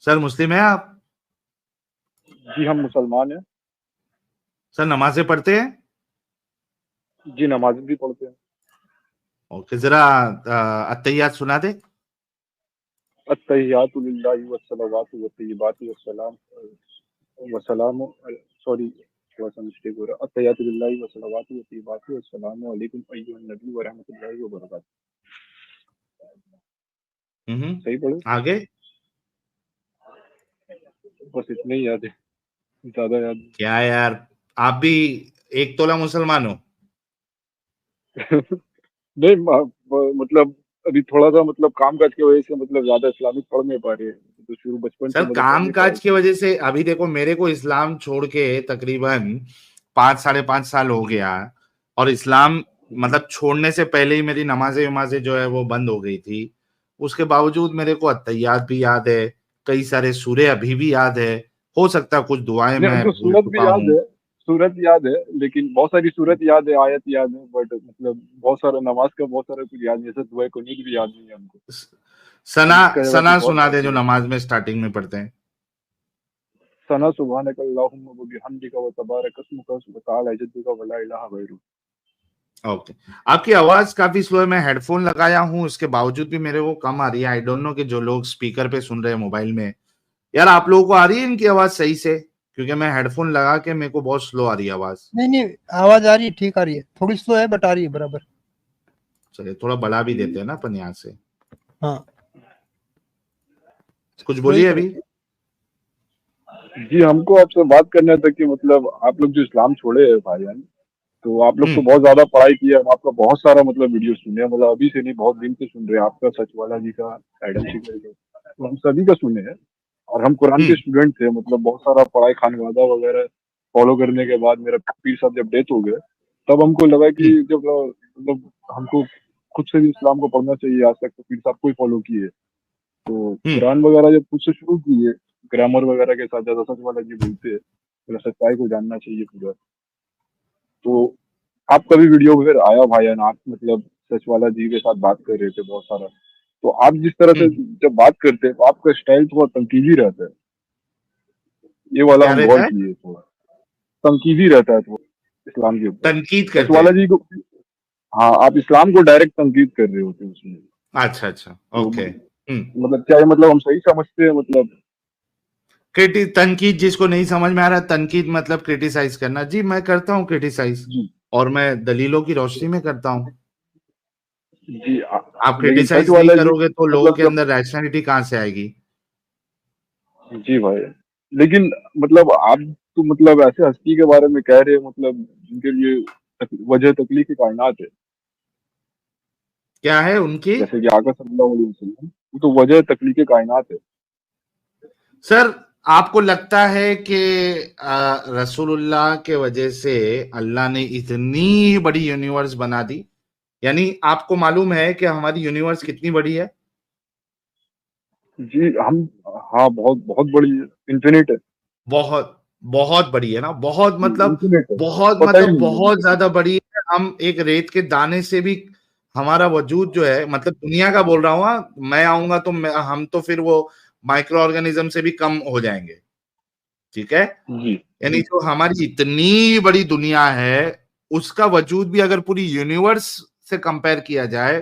Sir मुस्लिम है आप? जी हम मुसलमान हैं। सर नमाजें पढ़ते हैं? जी नमाज भी पढ़ते हैं। ओके, जरा अत्तहियात सुना दे। अत्तहियातु लिल्लाहि वस्सलावातु वत्तय्यिबातु वस्सलाम सॉरी थोड़ा सा मिस्टेक हो रहा है। अत्तहियातु लिल्लाहि वस्सलावातु वत्तय्यिबातु वस्सलामु अलैकुम अय्युहन नबी व रहमतुल्लाहि व बरकातहू। सही पढ़े? आगे? बस इतने ही याद है, ज्यादा याद क्या यार, आप भी एक तोला मुसलमान हो? नहीं मतलब अभी थोड़ा सा मतलब काम काज की वजह से मतलब ज्यादा इस्लामिक पढ़ नहीं पा रहे, तो शुरू बचपन से सर मतलब पढ़ काम नहीं पाए काज की थे। वजह से अभी देखो, मेरे को इस्लाम छोड़ के तकरीबन 5 साढ़े 5 साल हो गया। और इस्लाम मतलब छोड़ने से पहले ही मेरी नमाजें वमाजें जो है वो बंद हो गई थी। उसके बावजूद मेरे को अत्तहियात भी याद है, कई सारे सूरे अभी भी याद है। हो सकता है कुछ दुआएं नहीं मैं हमको भूल सूरत भी चुका याद हूँ। है, सूरत याद है, लेकिन बहुत सारी सूरत याद है, आयत याद है, बट मतलब बहुत सारा नमाज का बहुत सारा कुछ याद नहीं है, जैसे दुआ कुनूत भी याद नहीं है हमको। सना अब इसका जगह सना कुछ और सुना पढ़ दे जो लिया। नमाज में स्टार्टिंग में पढ़ते हैं। सना सुब्हानक अल्लाहुम्मा व बिहम्दिका व तबारक अस्मुका व तआला जद्दुका व ला इलाहा गैरुक। ओके। आपकी आवाज काफी स्लो है, मैं हेडफोन लगाया हूँ, इसके बावजूद भी मेरे को कम आ रही है। आई डोंट नो कि जो लोग स्पीकर पे सुन रहे हैं मोबाइल में, यार आप लोगों को आ रही है इनकी आवाज सही से? क्योंकि मैं हेडफोन लगा के मेरे को बहुत स्लो आ रही है आवाज। नहीं नहीं, आवाज आ रही है, ठीक आ रही है, थोड़ी स्लो है बट आ रही है बराबर। चलिए थोड़ा बढ़ा भी देते हैं ना अपन यहाँ से। हाँ, कुछ स्लो ही बोलिए करो। अभी। जी हमको आपसे बात करना था कि मतलब आप लोग जो इस्लाम छोड़े हैं भाईजान, तो आप लोग हम्म। तो बहुत ज्यादा पढ़ाई की है, हम आपका बहुत सारा मतलब वीडियो सुने हैं, मतलब अभी से नहीं बहुत दिन से सुन रहे हैं आपका, सच वाला जी का, एडम शिकल का, तो हम सभी का सुने हैं। और हम कुरान के हम्म। स्टूडेंट थे, मतलब बहुत सारा पढ़ाई खानवादा वगैरह फॉलो करने के बाद मेरा पीर साहब जब डेथ हो गए, तब हमको लगा कि हम्म। जब मतलब हमको खुद से भी इस्लाम को पढ़ना चाहिए, आज तक तो पीर साहब को ही फॉलो किए, तो हम्म। कुरान वगैरह जब खुद से शुरू किए, ग्रामर वगैरह के साथ, ज्यादा सच वाला जी बोलते हैं, मेरा सच्चाई को जानना चाहिए पूरा, तो आपका भी वीडियो फिर आया भाईजान, आप मतलब सच वाला जी के साथ बात कर रहे थे बहुत सारा, तो आप जिस तरह से हम्म। जब बात करते हैं तो आपका स्टाइल थोड़ा तनकीदी रहता है, ये वाला क्या हम गौर रहता है? किए, थोड़ा तनकीदी रहता है थोड़ा इस्लाम के ऊपर। तनकीद सच करते वाला हैं? जी को, हाँ आप इस्लाम को डायरेक्ट तनकीद कर रहे होते हैं उसमें, अच्छा अच्छा, तो ओके। मतलब क्या है, मतलब हम सही समझते हैं मतलब। तनकीद जिसको नहीं समझ में आ रहा, तनकीद मतलब क्रिटिसाइज करना। जी मैं करता हूँ क्रिटिसाइज, जी और मैं दलीलों की रोशनी में करता हूँ। जी आप लेकिन सच क्रिटिसाइज नहीं वाला जी करोगे तो लोगों मतलब के जब, अंदर रैशनैलिटी कहाँ से आएगी? जी भाई, लेकिन मतलब आप तो मतलब ऐसे हस्ती के बारे में कह रहे हैं मतलब जिनके लिए वजह तकलीफ कायनात है, क्या है उनकी? जैसे कि आका सल्लल्लाहु अलैहि वसल्लम, वो तो वजह तकलीफ कायनात है। सर आपको लगता है कि रसूलुल्लाह के वजह से अल्लाह ने इतनी बड़ी यूनिवर्स बना दी? यानी आपको मालूम है कि हमारी यूनिवर्स कितनी बड़ी है? जी हम, हाँ बहुत बहुत बड़ी है, इन्फिनिट है। बहुत बहुत बड़ी है ना, जी इन्फिनिट है, पता ही बहुत नहीं है बहुत हमको कुछ। ज्यादा बड़ी है। हम एक रेत के दाने से भी, हमारा वजूद जो है, मतलब दुनिया का बोल रहा हूँ, हाँ, मैं आऊंगा तो हम तो फिर वो माइक्रो ऑर्गेनिज्म से भी कम हो जाएंगे। ठीक है? जी यानी जो हमारी इतनी बड़ी दुनिया है, उसका वजूद भी अगर पूरी यूनिवर्स से कंपेयर किया जाए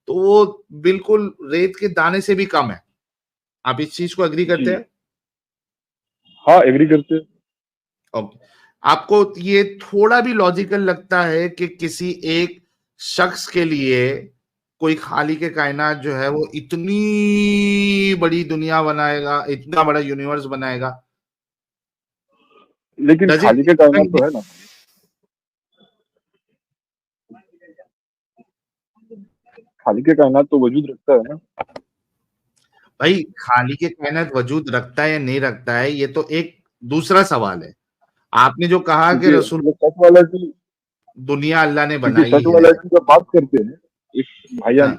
तो वो बिल्कुल रेत के दाने से भी कम है। आप इस चीज को एग्री करते जी हैं? हाँ एग्री करते हैं। ओके। आपको ये थोड़ा भी लॉजिकल लगता है कि किसी एक शख्स के लिए कोई खाली के कायनात जो है वो इतनी बड़ी दुनिया बनाएगा, इतना बड़ा यूनिवर्स बनाएगा? लेकिन डज खाली इट? के कायनात तो है ना, खाली के कायनात तो वजूद रखता है ना। भाई खाली के कायनात वजूद रखता है या नहीं रखता है, ये तो एक दूसरा सवाल है। आपने जो कहा कि क्योंकि रसूल, मतलब सच वाला जी, दुनिया अल्लाह ने क्योंकि बनाई सच है। वाला जी जब बात करते हैं, इस भाईजान हाँ।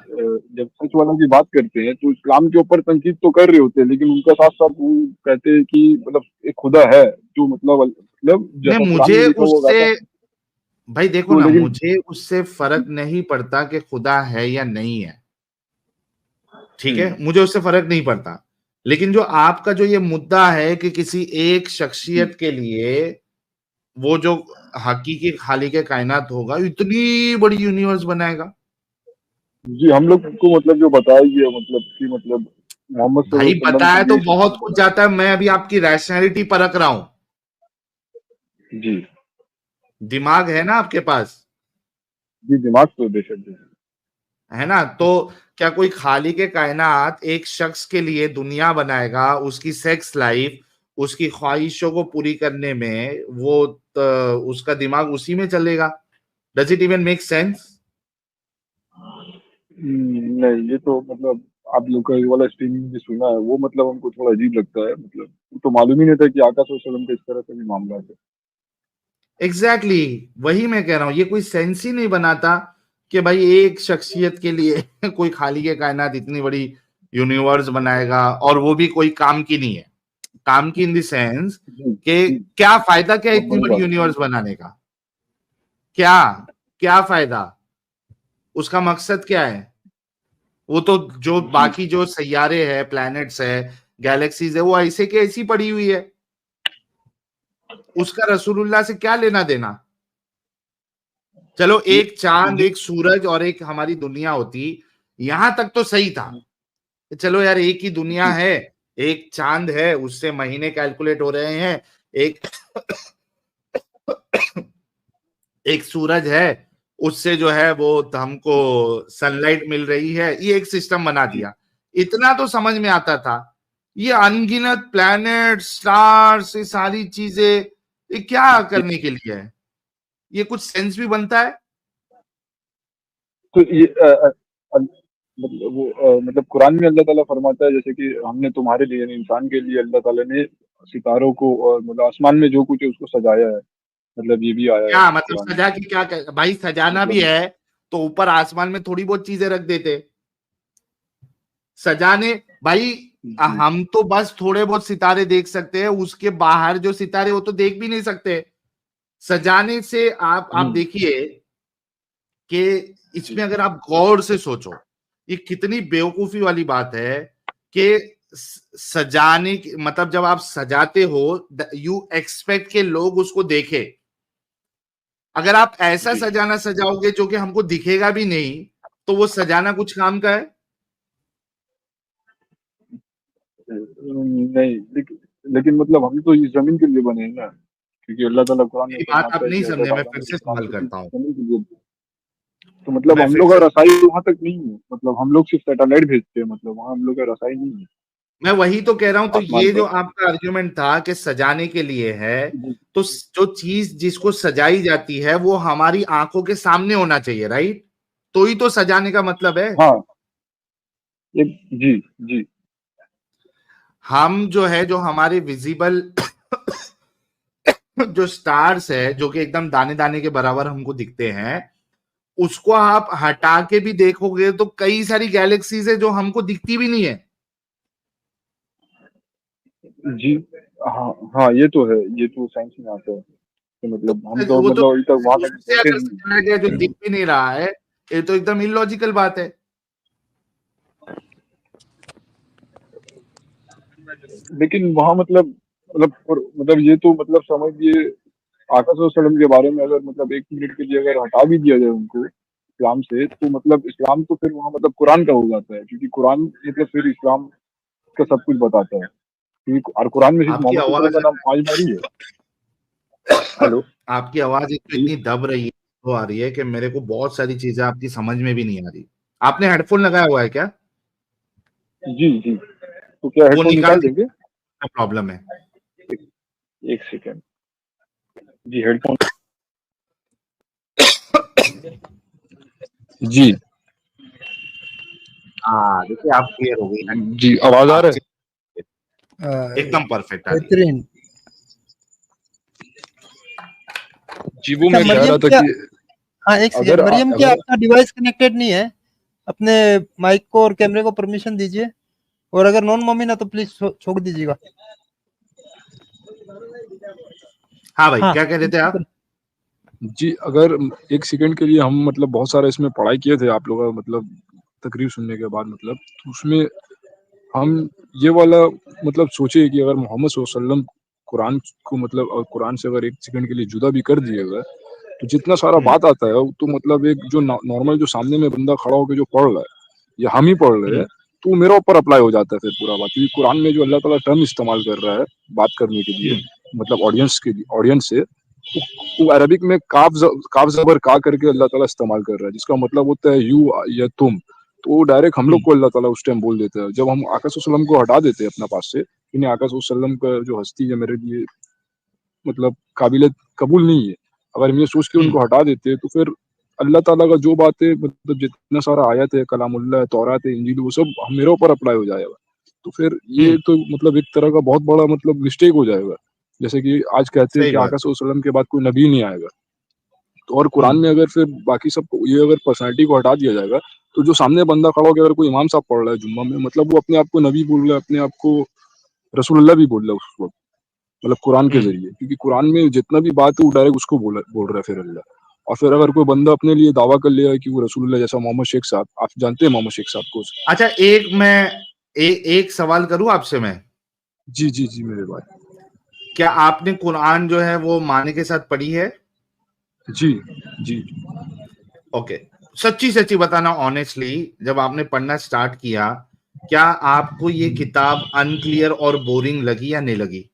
जब सच वाला जी बात करते हैं तो इस्लाम के ऊपर तनकीद तो कर रहे होते हैं, लेकिन उनका साथ साथ वो कहते हैं कि मतलब एक खुदा है जो मतलब नहीं, जैसा कुरान में मुझे लिखा हुआ उससे, वैसा, भाई देखो तो ना, लेकिन मुझे उससे फर्क नहीं पड़ता कि खुदा है या नहीं है। ठीक है, हम्म, मुझे उससे फर्क नहीं पड़ता। लेकिन जो आपका जो ये मुद्दा है कि किसी एक शख्सियत के लिए वो जो हकीकी खालिक कायनात होगा इतनी बड़ी यूनिवर्स बनाएगा। जी हम लोग को मतलब जो बताया गया मतलब कि मतलब मोहम्मद भाई सल्लल्लाहु अलैहि वसल्लम बताया के तो लिए बहुत कुछ जाता है, मैं अभी आपकी रैशनैलिटी परख रहा हूं। जी दिमाग है ना आपके पास, जी दिमाग तो बेशक जी। है ना? तो क्या कोई खालिक कायनात एक शख्स के लिए दुनिया बनाएगा, उसकी सेक्स लाइफ, उसकी ख्वाहिशों को पूरी करने में वो उसका दिमाग उसी में चलेगा? Does it even make sense? नहीं ये तो मतलब आप लोग का ये वाला स्ट्रीमिंग भी सुना है वो मतलब हमको थोड़ा अजीब लगता है मतलब वो तो मालूम ही नहीं था कि आकाश वसल्लम का इस तरह से भी मामला है। एग्जैक्टली exactly, वही मैं कह रहा हूं, ये कोई सेंस ही नहीं बनाता कि भाई एक शख्सियत के लिए कोई खालिक कायनात इतनी बड़ी यूनिवर्स बनाएगा, और वो भी कोई काम की नहीं है। काम की इन द सेंस जी कि जी क्या फायदा, क्या बहुत इतनी बड़ी बड़ी बात है। यूनिवर्स बनाने का? क्या क्या फायदा? उसका मकसद क्या है? वो तो जो जी बाकी जो सैयारे है, प्लैनेट्स है, गैलेक्सीज है, वो ऐसे के ऐसी पड़ी हुई है। उसका रसूलुल्लाह से क्या लेना देना? चलो ये एक चांद, जी एक सूरज और एक हमारी दुनिया होती, यहां तक तो सही था। चलो यार, एक ही दुनिया जी है, एक चांद है, उससे महीने कैलकुलेट हो रहे हैं, एक एक सूरज है, उससे जो है वो हमको सनलाइट मिल रही है, ये एक सिस्टम बना जी दिया। इतना तो समझ में आता था। ये अनगिनत प्लैनेट, स्टार्स, ये सारी चीजें, ये क्या जी करने के लिए है? ये कुछ सेंस भी बनता है? तो ये मतलब वो मतलब कुरान में अल्लाह ताला फरमाता है जैसे कि हमने तुम्हारे लिए यानी इंसान के लिए अल्लाह ताला ने सितारों को और मतलब आसमान में जो कुछ है उसको सजाया है मतलब ये भी आया है क्या मतलब कुरान में सजा के क्या भाई सजाना भी मतलब है तो ऊपर आसमान में थोड़ी बहुत चीजें रख देते सजाने। भाई जी हम तो बस थोड़े बहुत सितारे देख सकते हैं, उसके बाहर जो सितारे वो तो देख भी नहीं सकते। सजाने से आप हम्म, देखिए कि जी इसमें अगर आप गौर से सोचो, ये कितनी बेवकूफी वाली बात है कि सजाने मतलब जब आप सजाते हो, यू एक्सपेक्ट के लोग उसको देखे। अगर आप ऐसा जी सजाना सजाओगे जो कि हमको दिखेगा भी नहीं, तो वो सजाना कुछ काम का है? नहीं लेकिन मतलब हम तो इस जमीन के लिए बने हैं ना क्योंकि अल्लाह ताला कुरान में मेरी बात आप फरमाता है नहीं कि समझे, हजरत मैं आदम फिर से अलैहिस्सलाम सवाल को करता हूं। जमीन के लिए तो मतलब मैं हम फिर लोग से का रसाई वहां तक नहीं है मतलब हम लोग सिर्फ सैटेलाइट भेजते हैं मतलब वहां हम लोग का रसाई नहीं है मैं वही तो कह रहा हूं, तो आसमान ये जो पर आपका आर्ग्यूमेंट था कि सजाने के लिए है, जी तो जो चीज जिसको सजाई जाती है वो हमारी आंखों के सामने होना चाहिए, राइट? तो ही तो सजाने का मतलब है। हाँ एक जी जी हम जो है, जो हमारे विजिबल जो स्टार्स है, जो कि एकदम दाने दाने के बराबर हमको दिखते हैं, उसको आप हटा के भी देखोगे तो कई सारी गैलेक्सीज है जो हमको दिखती भी नहीं है। जी हाँ हाँ ये तो है ये तो साइंस में आता है कि तो मतलब हम तो वो तो मतलब अभी तक वहां तक उससे पहुंचे अगर नहीं सजाया गया जो दिख भी नहीं रहा है, ये तो एकदम इलॉजिकल बात है। लेकिन वहां मतलब मतलब ये तो मतलब समझिए आकाश वसल्लम के बारे में अगर मतलब एक मिनट के लिए अगर हटा भी दिया जाए उनको इस्लाम से तो मतलब इस्लाम तो फिर वहां मतलब कुरान का हो जाता है क्योंकि कुरान मतलब फिर इस्लाम का सब कुछ बताता है क्योंकि और कुरान में सिर्फ आपकी मोहम्मद आवाज वसल्लम का नाम 5 बार ही है। हेलो आपकी आवाज एक तो जी इतनी दब रही है, तो आ रही है कि मेरे को बहुत सारी चीजें आपकी समझ में भी नहीं आ रही। आपने हेडफोन लगाया हुआ है क्या? जी जी तो क्या वो हेडफोन निकाल निकाल देंगे दीजिए, प्रॉब्लम है। एक, एक सेकेंड जी हेडफोन जी हाँ देखिए, आप क्लियर हो गई। जी आवाज आ आप रहा है एकदम परफेक्ट आ रही है। बेहतरीन। जी वो अच्छा मैं कह मरियम रहा था क्या, कि हाँ एक सेकेंड, अगर मरियम क्या अगर आपका डिवाइस कनेक्टेड नहीं है? अपने माइक को और कैमरे को परमिशन दीजिए, और अगर नॉन मोमिन है तो प्लीज छोड़ दीजिएगा। हाँ भाई, हाँ क्या कह रहे थे आप? जी अगर एक सेकंड के लिए हम मतलब बहुत सारा इसमें पढ़ाई किए थे आप लोग का मतलब तकरीर सुनने के बाद मतलब तो उसमें हम ये वाला मतलब सोचे कि अगर मोहम्मद सल्लल्लाहु अलैहि वसल्लम कुरान को मतलब और कुरान से अगर 1 सेकंड के लिए जुदा भी कर दिएगा, तो जितना सारा बात आता है, तो मतलब एक जो नॉर्मल जो सामने में बंदा खड़ा होके जो पढ़ रहा है, या हम ही पढ़ रहे हैं, तो मेरे ऊपर अप्लाई हो जाता है फिर पूरा बात। क्योंकि कुरान में जो अल्लाह ताला टर्म इस्तेमाल कर रहा है बात करने के लिए, मतलब ऑडियंस से, वो अरबिक में काफ ज़बर का करके अल्लाह ताला इस्तेमाल कर रहा है, जिसका मतलब होता है यू या तुम। तो वो डायरेक्ट हम लोग को अल्लाह ताला उस टाइम बोल देता है। जब हम आका सल्लल्लाहु अलैहि वसल्लम को हटा देते हैं अपना पास से, कि नहीं आका सल्लल्लाहु अलैहि वसल्लम का जो हस्ती है मेरे लिए मतलब काबिल कबूल नहीं है, अगर हम ये सोच के उनको हटा देते हैं, तो फिर अल्लाह ताला का जो बातें मतलब जितना सारा आयत है, कलामुल्लाह है, तौरात है, इंजील, वो सब मेरे ऊपर अप्लाई हो जाएगा। तो फिर ये तो मतलब एक तरह का बहुत बड़ा मतलब मिस्टेक हो जाएगा। जैसे कि आज कहते हैं सही कि बात। आका सल्लल्लाहु अलैहि वसल्लम के बाद कोई नबी नहीं आएगा। तो और कुरान में अगर फिर बाकी सबको ये अगर पर्सनैलिटी को हटा दिया जाएगा, तो जो सामने बंदा खड़ा होके अगर कोई इमाम साहब पढ़ रहा है जुम्मा में, मतलब वो अपने आप को नबी बोल रहा है, अपने आप को रसूलुल्लाह भी बोल रहा है उस वक़्त, मतलब कुरान के ज़रिए। क्योंकि कुरान में जितना भी बात है वो डायरेक्ट उसको बोल रहा है फिर अल्लाह। और फिर अगर कोई बंदा अपने लिए दावा कर लिया है कि वो रसूलुल्लाह, जैसा मोहम्मद शेख साहब, आप जानते हैं मोहम्मद शेख साहब को? अच्छा, एक सवाल करूं आपसे मैं? जी, जी, जी मेरे भाई। क्या आपने कुरान जो है वो माने के साथ पढ़ी है? जी, जी। ओके, सच्ची बताना ऑनेस्टली, जब आपने पढ़ना स्टार्ट किया, क्या आपको ये किताब अनक्लियर और बोरिंग लगी या नहीं लगी?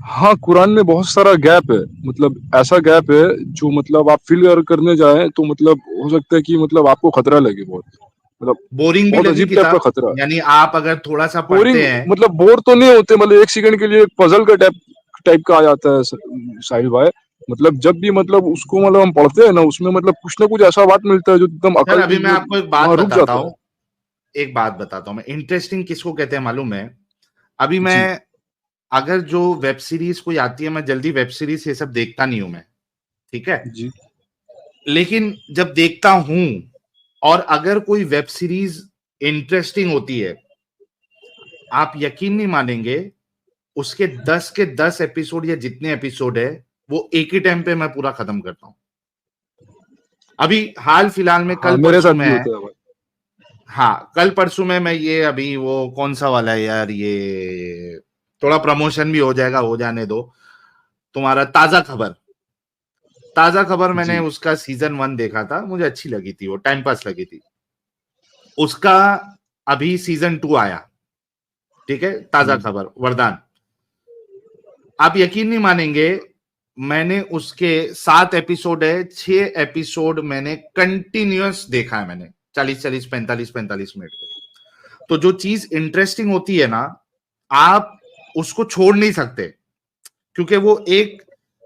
हाँ, कुरान में बहुत सारा गैप है, मतलब ऐसा गैप है जो मतलब आप फिल अगर करने जाएँ तो मतलब हो सकता है कि मतलब आपको खतरा लगे बहुत, मतलब बोरिंग भी बहुत लगी अजीब टाइप का किताब? खतरा। यानी आप अगर थोड़ा सा बोरिंग पढ़ते हैं, मतलब बोर तो नहीं होते, मतलब 1 सेकंड के लिए एक पज़ल का टाइप का आ जाता है साहिल भाई। मतलब जब भी मतलब उसको मतलब हम पढ़ते हैं ना, उसमें मतलब कुछ ना कुछ ऐसा बात मिलता है जो एकदम सर अकल अभी मैं में आपको एक बात वहाँ रुक बताता जाता है। हूँ, एक बात बताता हूँ मैं, इंटरेस्टिंग किसको कहते हैं मालूम है? अभी जी, मैं अगर जो वेब सीरीज कोई आती है, मैं जल्दी वेब सीरीज ये सब देखता नहीं हूं मैं, ठीक है? जी। लेकिन जब देखता हूं और अगर कोई वेब सीरीज इंटरेस्टिंग होती है, आप यकीन नहीं मानेंगे, उसके 10 के 10 एपिसोड या जितने एपिसोड है, वो एक ही टाइम पे मैं पूरा खत्म करता हूं। अभी हाल फिलहाल में हाँ, कल मेरे परसों साथ में भी है, होता है भाई। हाँ कल परसों में मैं ये अभी वो कौन सा वाला है यार, ये थोड़ा प्रमोशन भी हो जाएगा, हो जाने दो, तुम्हारा ताजा खबर मैंने जी, उसका सीजन 1 देखा था, मुझे अच्छी लगी थी, वो टाइम पास लगी थी। उसका अभी सीजन 2 आया, ठीक है, ताजा हुँ। खबर वरदान। आप यकीन नहीं मानेंगे, मैंने उसके 7 एपिसोड है, 6 एपिसोड मैंने कंटिन्यूअस देखा है मैंने, 40 45 मिनट के। तो जो चीज इंटरेस्टिंग होती है ना, आप उसको छोड़ नहीं सकते, क्योंकि वो एक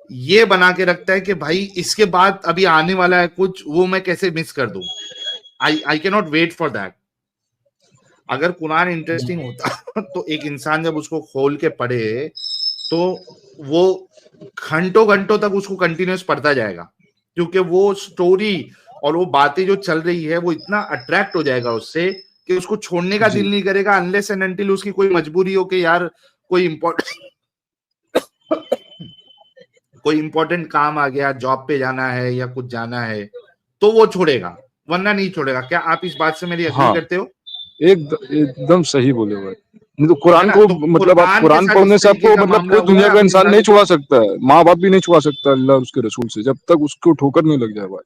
ये बना के रखता है कि भाई इसके बाद अभी आने वाला है कुछ, वो मैं कैसे मिस कर दूं। I can not wait for that. अगर कुरान इंटरेस्टिंग होता तो एक इंसान जब उसको खोल के पढ़े, तो वो घंटों घंटों तक उसको कंटिन्यूस पढ़ता जाएगा, क्योंकि वो स्टोरी और वो बातें जो चल रही है वो इतना अट्रैक्ट हो जाएगा उससे कि उसको छोड़ने का जी, दिल नहीं करेगा, अनलेस एंड अनटिल उसकी कोई मजबूरी हो कि यार कोई इंपॉर्टेंट काम आ गया, जॉब पे जाना है या कुछ जाना है, तो वो छोड़ेगा, वरना नहीं छोड़ेगा। क्या आप इस बात से मेरी एग्री हाँ, करते हो? एकदम सही बोले भाई। नहीं तो है कुरान ना? को तो मतलब आप कुरान के कुरान साथ पढ़ने इस से तरीके आपको का मतलब मामला कोई हुआ है, दुनिया का अभी इंसान मैं नहीं तो छुड़ा सकता है, माँ-बाप भी नहीं छुड़ा सकता अल्लाह और उसके रसूल से, जब तक उसको ठोकर नहीं लग जाए भाई।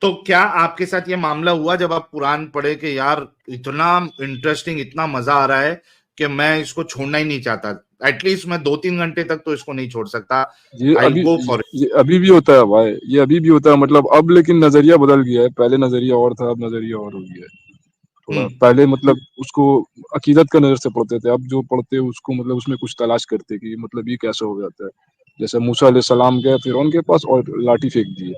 तो क्या आपके साथ ये मामला हुआ जब आप कुरान पढ़े कि यार इतना इंटरेस्टिंग, इतना मजा आ रहा है कि मैं इसको छोड़ना ही नहीं चाहता, एटलीस्ट मैं 2-3 घंटे तक तो इसको नहीं छोड़ सकता, ये आई अभी गो फॉर इट। ये अभी भी होता है भाई, ये अभी भी होता है, मतलब अब लेकिन नज़रिया बदल गया है, पहले नज़रिया और था, अब नज़रिया और हो गया है। थोड़ा पहले मतलब उसको अकीदत का नज़र से पढ़ते थे, अब जो पढ़ते हैं उसको मतलब उसमें कुछ तलाश करते हैं कि मतलब ये कैसे हो जाता है। जैसे मूसा अलैहि सलाम गए फिरौन के पास और लाठी फेंक दिए।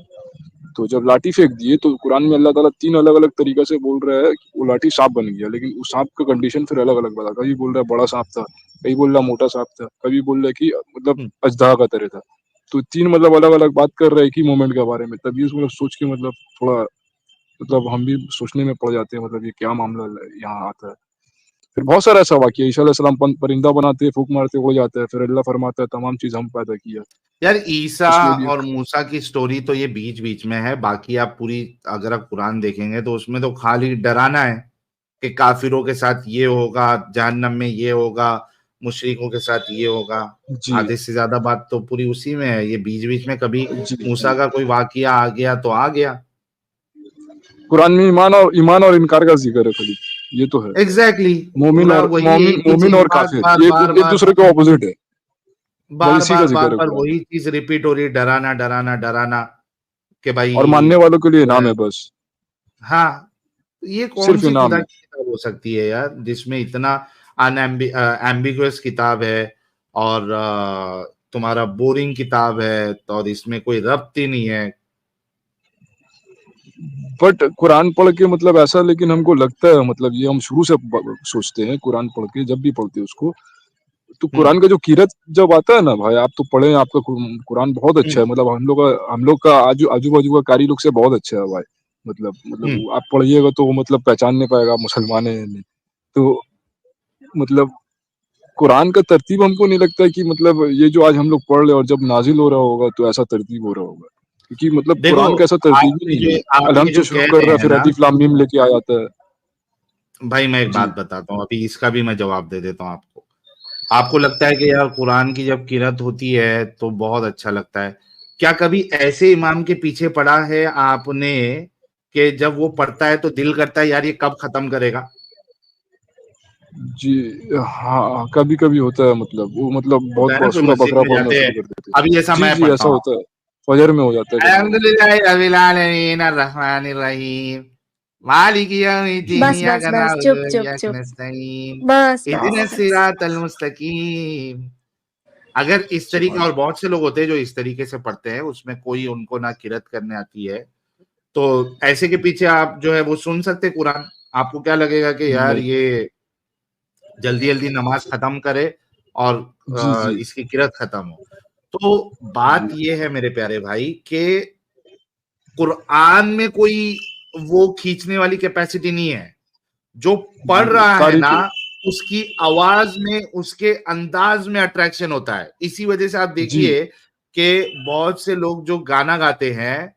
तो जब लाठी फेंक दिए तो कुरान में अल्लाह ताला 3 अलग-अलग तरीके से बोल रहा है कि वो लाठी साँप बन गया, लेकिन उस साँप का कंडीशन फिर अलग-अलग बता। कभी बोल रहा है बड़ा साँप था, कभी बोल रहा है मोटा साँप था, कभी बोल रहा है कि मतलब अजदहा का तरह था। तो 3 मतलब अलग-अलग बात कर रहा है एक ही मोमेंट के बारे में, तभी उसको मतलब सोच के मतलब थोड़ा मतलब हम भी सोचने में पड़ जाते हैं, मतलब ये क्या मामला यहाँ आता है। फिर बहुत सारा ऐसा वाक़या, ईसा अलैहि सलाम परिंदा बनाते हैं, फूँक मारते उड़ जाता है, फिर अल्लाह फरमाता है तमाम चीज़ हम पैदा किया। यार ईसा इसमें भी और मूसा की स्टोरी तो ये बीच बीच में है, बाकी आप पूरी अगर आप कुरान देखेंगे तो उसमें तो खाली डराना है कि काफिरों के साथ ये होगा, जहन्नम में ये होगा, मुशरिकों के साथ ये होगा। जी आधे से ज्यादा बात तो पूरी उसी में है। ये बीच बीच में कभी जी मूसा जी का कोई वाकया आ गया तो आ गया। कुरान में ईमान और इनकार का जिक्र है खाली, ये तो है। एग्जैक्टली मोमिन पूरा और वही एक ही मोमिन चीज और बार काफिर बार बार एक बार दूसरे के ऑपोजिट है, बस बार इसी का बार बार जिक्र है बार कुरान। वही चीज रिपीट हो रही, डराना डराना डराना कि भाई और मानने वालों के लिए जो है, इनाम है बस, हाँ, ये कौन सिर्फ सी इनाम खुदा है। की किताब हो सकती है यार जिसमें इतना एम्बिगुअस किताब है और तुम्हारा बोरिंग किताब है, तो और इसमें कोई रब्त ही नहीं है। बट कुरान पढ़ के मतलब ऐसा, लेकिन हमको लगता है मतलब ये हम शुरू से सोचते हैं, कुरान पढ़ के जब भी पढ़ते हैं उसको, तो हम्म कुरान का जो किरत जब आता है ना भाई, आप तो पढ़े हैं, आपका कुरान बहुत अच्छा हम्म है। मतलब हम लोग का आजू बाजू का कारी लोग से बहुत अच्छा है भाई। हम्म मतलब आप पढ़िएगा तो वो मतलब पहचान नहीं पाएगा आप मुसलमान है या नहीं। तो मतलब कुरान का तरतीब हमको नहीं लगता है कि मतलब ये जो आज हम लोग पढ़ रहे हैं और जब नाजिल हो रहा होगा तो ऐसा तरतीब हो रहा होगा, क्योंकि मतलब देखो, कुरान का ऐसा तरतीब ही नहीं है। आप अलहम ये से जो शुरू कह कर रहे रहा है, हैं फिर ना, अलिफ लाम मीम लेके आ जाता है। भाई मैं एक जी बात बताता हूँ, अभी इसका भी मैं जवाब दे देता हूँ आपको। आपको लगता है कि यार कुरान की जब किरत होती है तो बहुत अच्छा लगता है, क्या कभी ऐसे इमाम के पीछे पढ़ा है आपने कि जब वो पढ़ता है तो दिल करता है यार ये कब खत्म करेगा? जी हाँ, कभी कभी होता है, मतलब वो मतलब होता है ना, बहुत कोई सूरह मस्जिद बकरा में पढ़ना जाते हैं, शुरू कर देते अभी जैसा हैं। जी मैं जी पढ़ता ऐसा हूँ, होता है, फजर में हो जाता है कभी कभी। अल्हम्दुलिल्लाहि रब्बिल आलमीन अर्रहमानिर रहीम मालिकि यौमिद्दीन बस इय्याका बस बस नअबुदु चुप व चुप इय्याका चुप, नस्तईन बस बस इहदिनस बस। सिरातल मुस्तकीम। अगर इस तरीके, सुभान और बहुत से लोग होते हैं जो इस तरीके से पढ़ते हैं, उसमें कोई उनको ना किरत करने आती है, तो ऐसे के पीछे आप जो है वो सुन सकते कुरान। आपको क्या लगेगा कि यार नहीं। ये जल्दी जल्दी नमाज खत्म करे और जी जी इसकी किरत खत्म हो। तो बात जी ये है मेरे प्यारे भाई कि कुरान में कोई वो खींचने वाली कैपेसिटी नहीं है। जो पढ़ जी रहा है कारी ना, पे। उसकी आवाज में, उसके अंदाज में अट्रैक्शन होता है। इसी वजह से आप जी देखिए कि बहुत से लोग जो गाना गाते हैं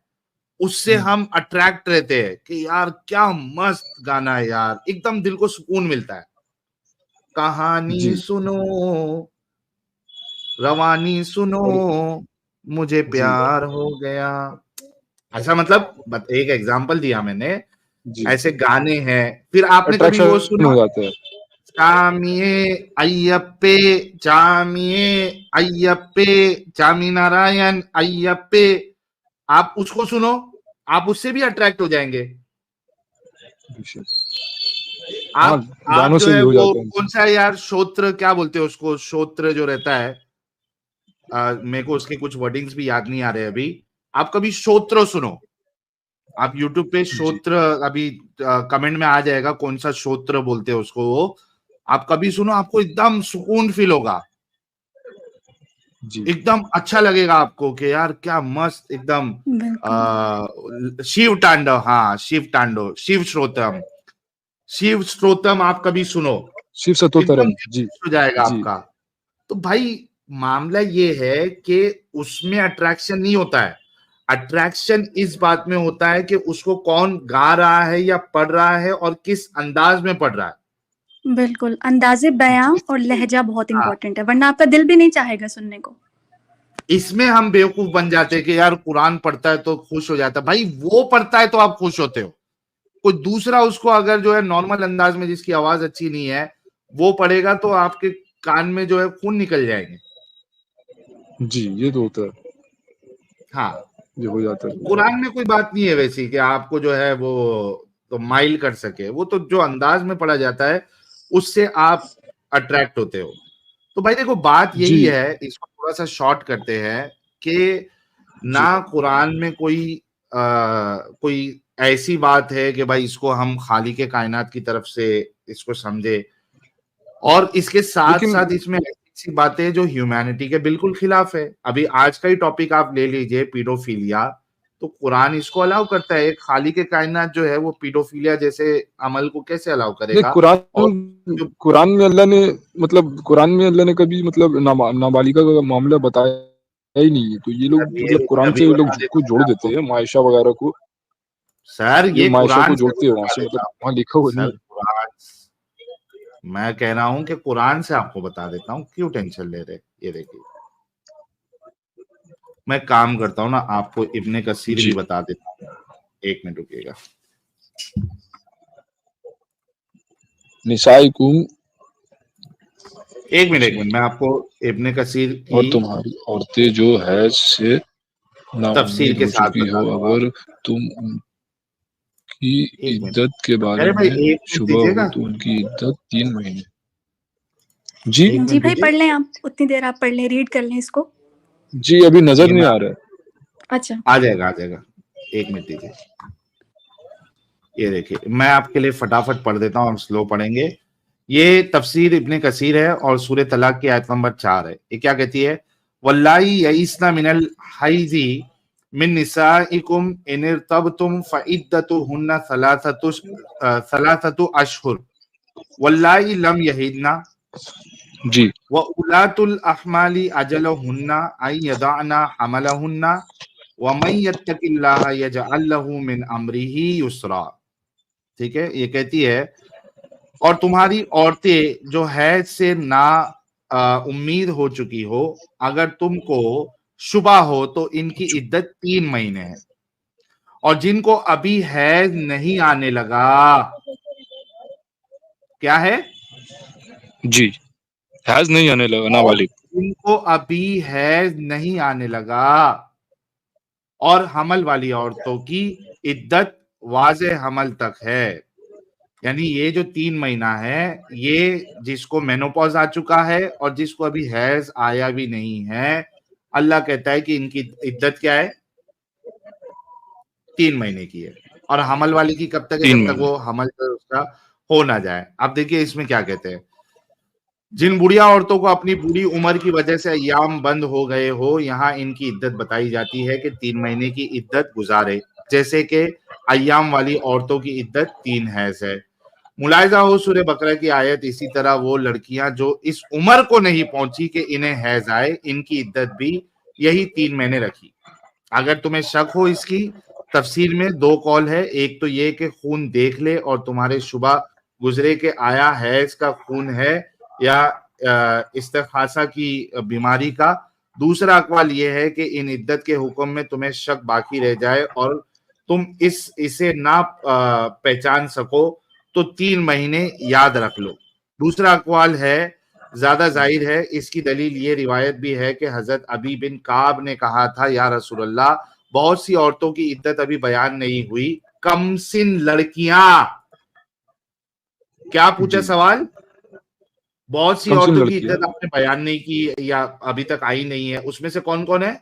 उससे हम अट्रैक्ट रहते हैं कि यार क्या मस्त गाना है यार, एकदम दिल को सुकून मिलता है। कहानी जी सुनो, रवानी सुनो, और मुझे जी प्यार हो गया। ऐसा मतलब एक एग्जांपल दिया मैंने, जी ऐसे गाने हैं। फिर आपने कभी वो अट्रैक्शन सुना, हो जाता है। चामिए अय्यप्पे, चामिए अय्यप्पे, चामी नारायण अय्यप्पे, आप उसको सुनो, आप उससे भी अट्रैक्ट हो जाएंगे। हाँ, आप गानों जो से ही है हो वो जाता है कौन इंसान। सा यार श्रोत्र, क्या बोलते हैं उसको, श्रोत्र जो रहता है, मेरे को उसके कुछ वर्डिंग्स भी याद नहीं आ रहे अभी। आप कभी श्रोत्र सुनो, आप यूट्यूब पे जी श्रोत्र, अभी कमेंट में आ जाएगा कौन सा श्रोत्र बोलते हैं उसको, वो आप कभी सुनो, आपको एकदम सुकून फील होगा, जी एकदम अच्छा लगेगा आपको कि यार क्या मस्त एकदम। बिल्कुल। शिव तांडव, हाँ शिव तांडव, शिव श्रोतम, शिव श्रोतम आप कभी सुनो, शिव एकदम सतोतरम। दिल जी खुश हो जाएगा जी आपका। तो भाई मामला ये है कि उसमें अट्रैक्शन नहीं होता है, अट्रैक्शन इस बात में होता है कि उसको कौन गा रहा है या पढ़ रहा है और किस अंदाज में पढ़ रहा है। बिल्कुल, अंदाज़े बयां और जिससे, लहजा बहुत हाँ, इंपॉर्टेंट है, वरना आपका दिल भी नहीं चाहेगा सुनने को। इसमें हम बेवकूफ बन जाते जी हैं कि यार कुरान पढ़ता है तो खुश हो जाता है। भाई वो पढ़ता है तो आप खुश होते हो, कोई दूसरा उसको अगर जो है नॉर्मल अंदाज में, जिसकी आवाज अच्छी नहीं है, वो पढ़ेगा तो आपके कान में जो है खून निकल जाएंगे। जी, ये तो होता है, हाँ, ये हो जाता है। कुरान में कोई बात नहीं है वैसी कि आपको जो है वो तो माइल कर सके, वो तो जो अंदाज में पढ़ा जाता है उससे आप अट्रैक्ट होते हो। तो भाई देखो बात जी यही है, इसको थोड़ा सा शॉर्ट करते हैं कि जी ना कुरान में कोई ऐसी बात है कि भाई इसको हम खालिक कायनात की तरफ से इसको समझे, और इसके साथ लेकिन साथ इसमें ऐसी बातें हैं जो ह्यूमैनिटी के बिल्कुल खिलाफ है। अभी आज का ही टॉपिक आप ले लीजिए, पीडोफीलिया, तो कुरान इसको अलाउ करता है। एक खालिक कायनात जो है वो पीडोफीलिया जैसे अमल को कैसे अलाउ नहीं, करेगा? और जो कुरान में अल्लाह ने मतलब कुरान में अल्लाह ने कभी मतलब नाबालिगा का मामला बताया ही नहीं है। तो ये लोग अभी मतलब कुरान अभी से ये लोग बता को देता हूँ जोड़ मैं देते आपको, हैं, मायशा वगैरह को। सर ये ये मायशा कुरान को से जोड़ते हैं वहां बता से, मतलब देता हूँ, वहां लिखा हुआ नहीं सर है। कुरान मैं कह रहा हूं कि कुरान से आपको बता देता हूं, क्यों टेंशन ले रहे। ये देखिए, मैं काम करता हूं ना, आपको इब्ने कसीर जी भी बता देता हूं। 1 मिनट रुकिएगा। निसाइकुम, 1 मिनट, 1 जी, मिनट, मैं आपको इब्ने कसीर और की तुम्हारी औरतें जो हैज से तफसीर नाउम्मीद के हो साथ चुकी हो, बताता हूं अगर आपको। तुम उनकी 1 मिनट, इद्दत के बारे अरे भाई में 1 मिनट शुबा हो दीजिएगा, तो उनकी इद्दत 3 महीने। जी 1 जी मिनट भाई दीजिए। पढ़ लें, आप उतनी देर आप पढ़ लें, रीड कर लें इसको। जी, अभी नजर ये नहीं मैं आ रहा है। अच्छा आ जाएगा, आ जाएगा। 1 मिनट दीजिए। ये देखिए, मैं आपके लिए फटाफट पढ़ देता हूं, हम स्लो पढ़ेंगे। ये तफसीर इब्ने कसीर है और सूरह तलाक की आयत नंबर 4 है। ये क्या कहती है? वल्लाई यईस्ना मिनल हैज़ी मिन निसाइकुम इन इर्तबतुम फइद्दतुहुन्ना सलासतु अशहुर वल्लाई लम यहिदना जी व उलातुल अहमाली अजलहुन्ना अन यदअना हमलहुन्ना व मन यत्तकिल्लाह यजअल लहू मिन अमरिही युसरा। ठीक है, ये कहती है, और तुम्हारी औरतें जो हैज से ना उम्मीद हो चुकी हो, अगर तुमको शुबा हो तो इनकी इद्दत 3 महीने है। और जिनको अभी हैज नहीं आने लगा, क्या है? जी, हैज नहीं आने लगा, और नाबालिग। जिनको अभी हैज नहीं आने लगा, और हमल वाली औरतों की इद्दत वाज़े हमल तक है। यानी ये जो 3 महीना है, ये जिसको मेनोपॉज आ चुका है और जिसको अभी हैज आया भी नहीं है, अल्लाह कहता है कि इनकी इद्दत क्या है? 3 महीने की है। और हमल वाली की कब तक है? 3 जब तक महीने। वो हमल जो उसका हो ना जाए। अब देखिए इसमें क्या कहते हैं, जिन बुढ़िया औरतों को अपनी बूढ़ी उम्र की वजह से अय्याम बंद हो गए हो, यहाँ इनकी इद्दत बताई जाती है कि 3 महीने की इद्दत गुजारे, जैसे कि अय्याम वाली औरतों की इद्दत 3 हैज है। मुलायजा हो सूरह बकरा की आयत, इसी तरह वो लड़कियां जो इस उम्र को नहीं पहुंची कि इन्हें हैज आए, इनकी इद्दत भी यही 3 महीने रखी। अगर तुम्हें शक हो इसकी तफसीर में, 2 कौल है। एक तो ये कि खून देख ले और तुम्हारे शुबा गुजरे के आया हैज का खून है या इस्तिखासा की बीमारी का। दूसरा अकवाल ये है कि इन इद्दत के हुक्म में तुम्हें शक बाकी रह जाए और तुम इसे ना पहचान सको तो 3 महीने याद रख लो। दूसरा अकवाल है, ज्यादा जाहिर है, इसकी दलील ये रिवायत भी है कि हजरत अबी बिन काब ने कहा था, या रसूल अल्लाह, बहुत सी औरतों की इद्दत अभी बयान नहीं हुई, कमसिन लड़कियां। क्या पूछा जी, सवाल? बहुत सी कमसिन औरतों की लड़की है। इद्दत आपने बयान नहीं की या अभी तक आई नहीं है, उसमें से कौन कौन है?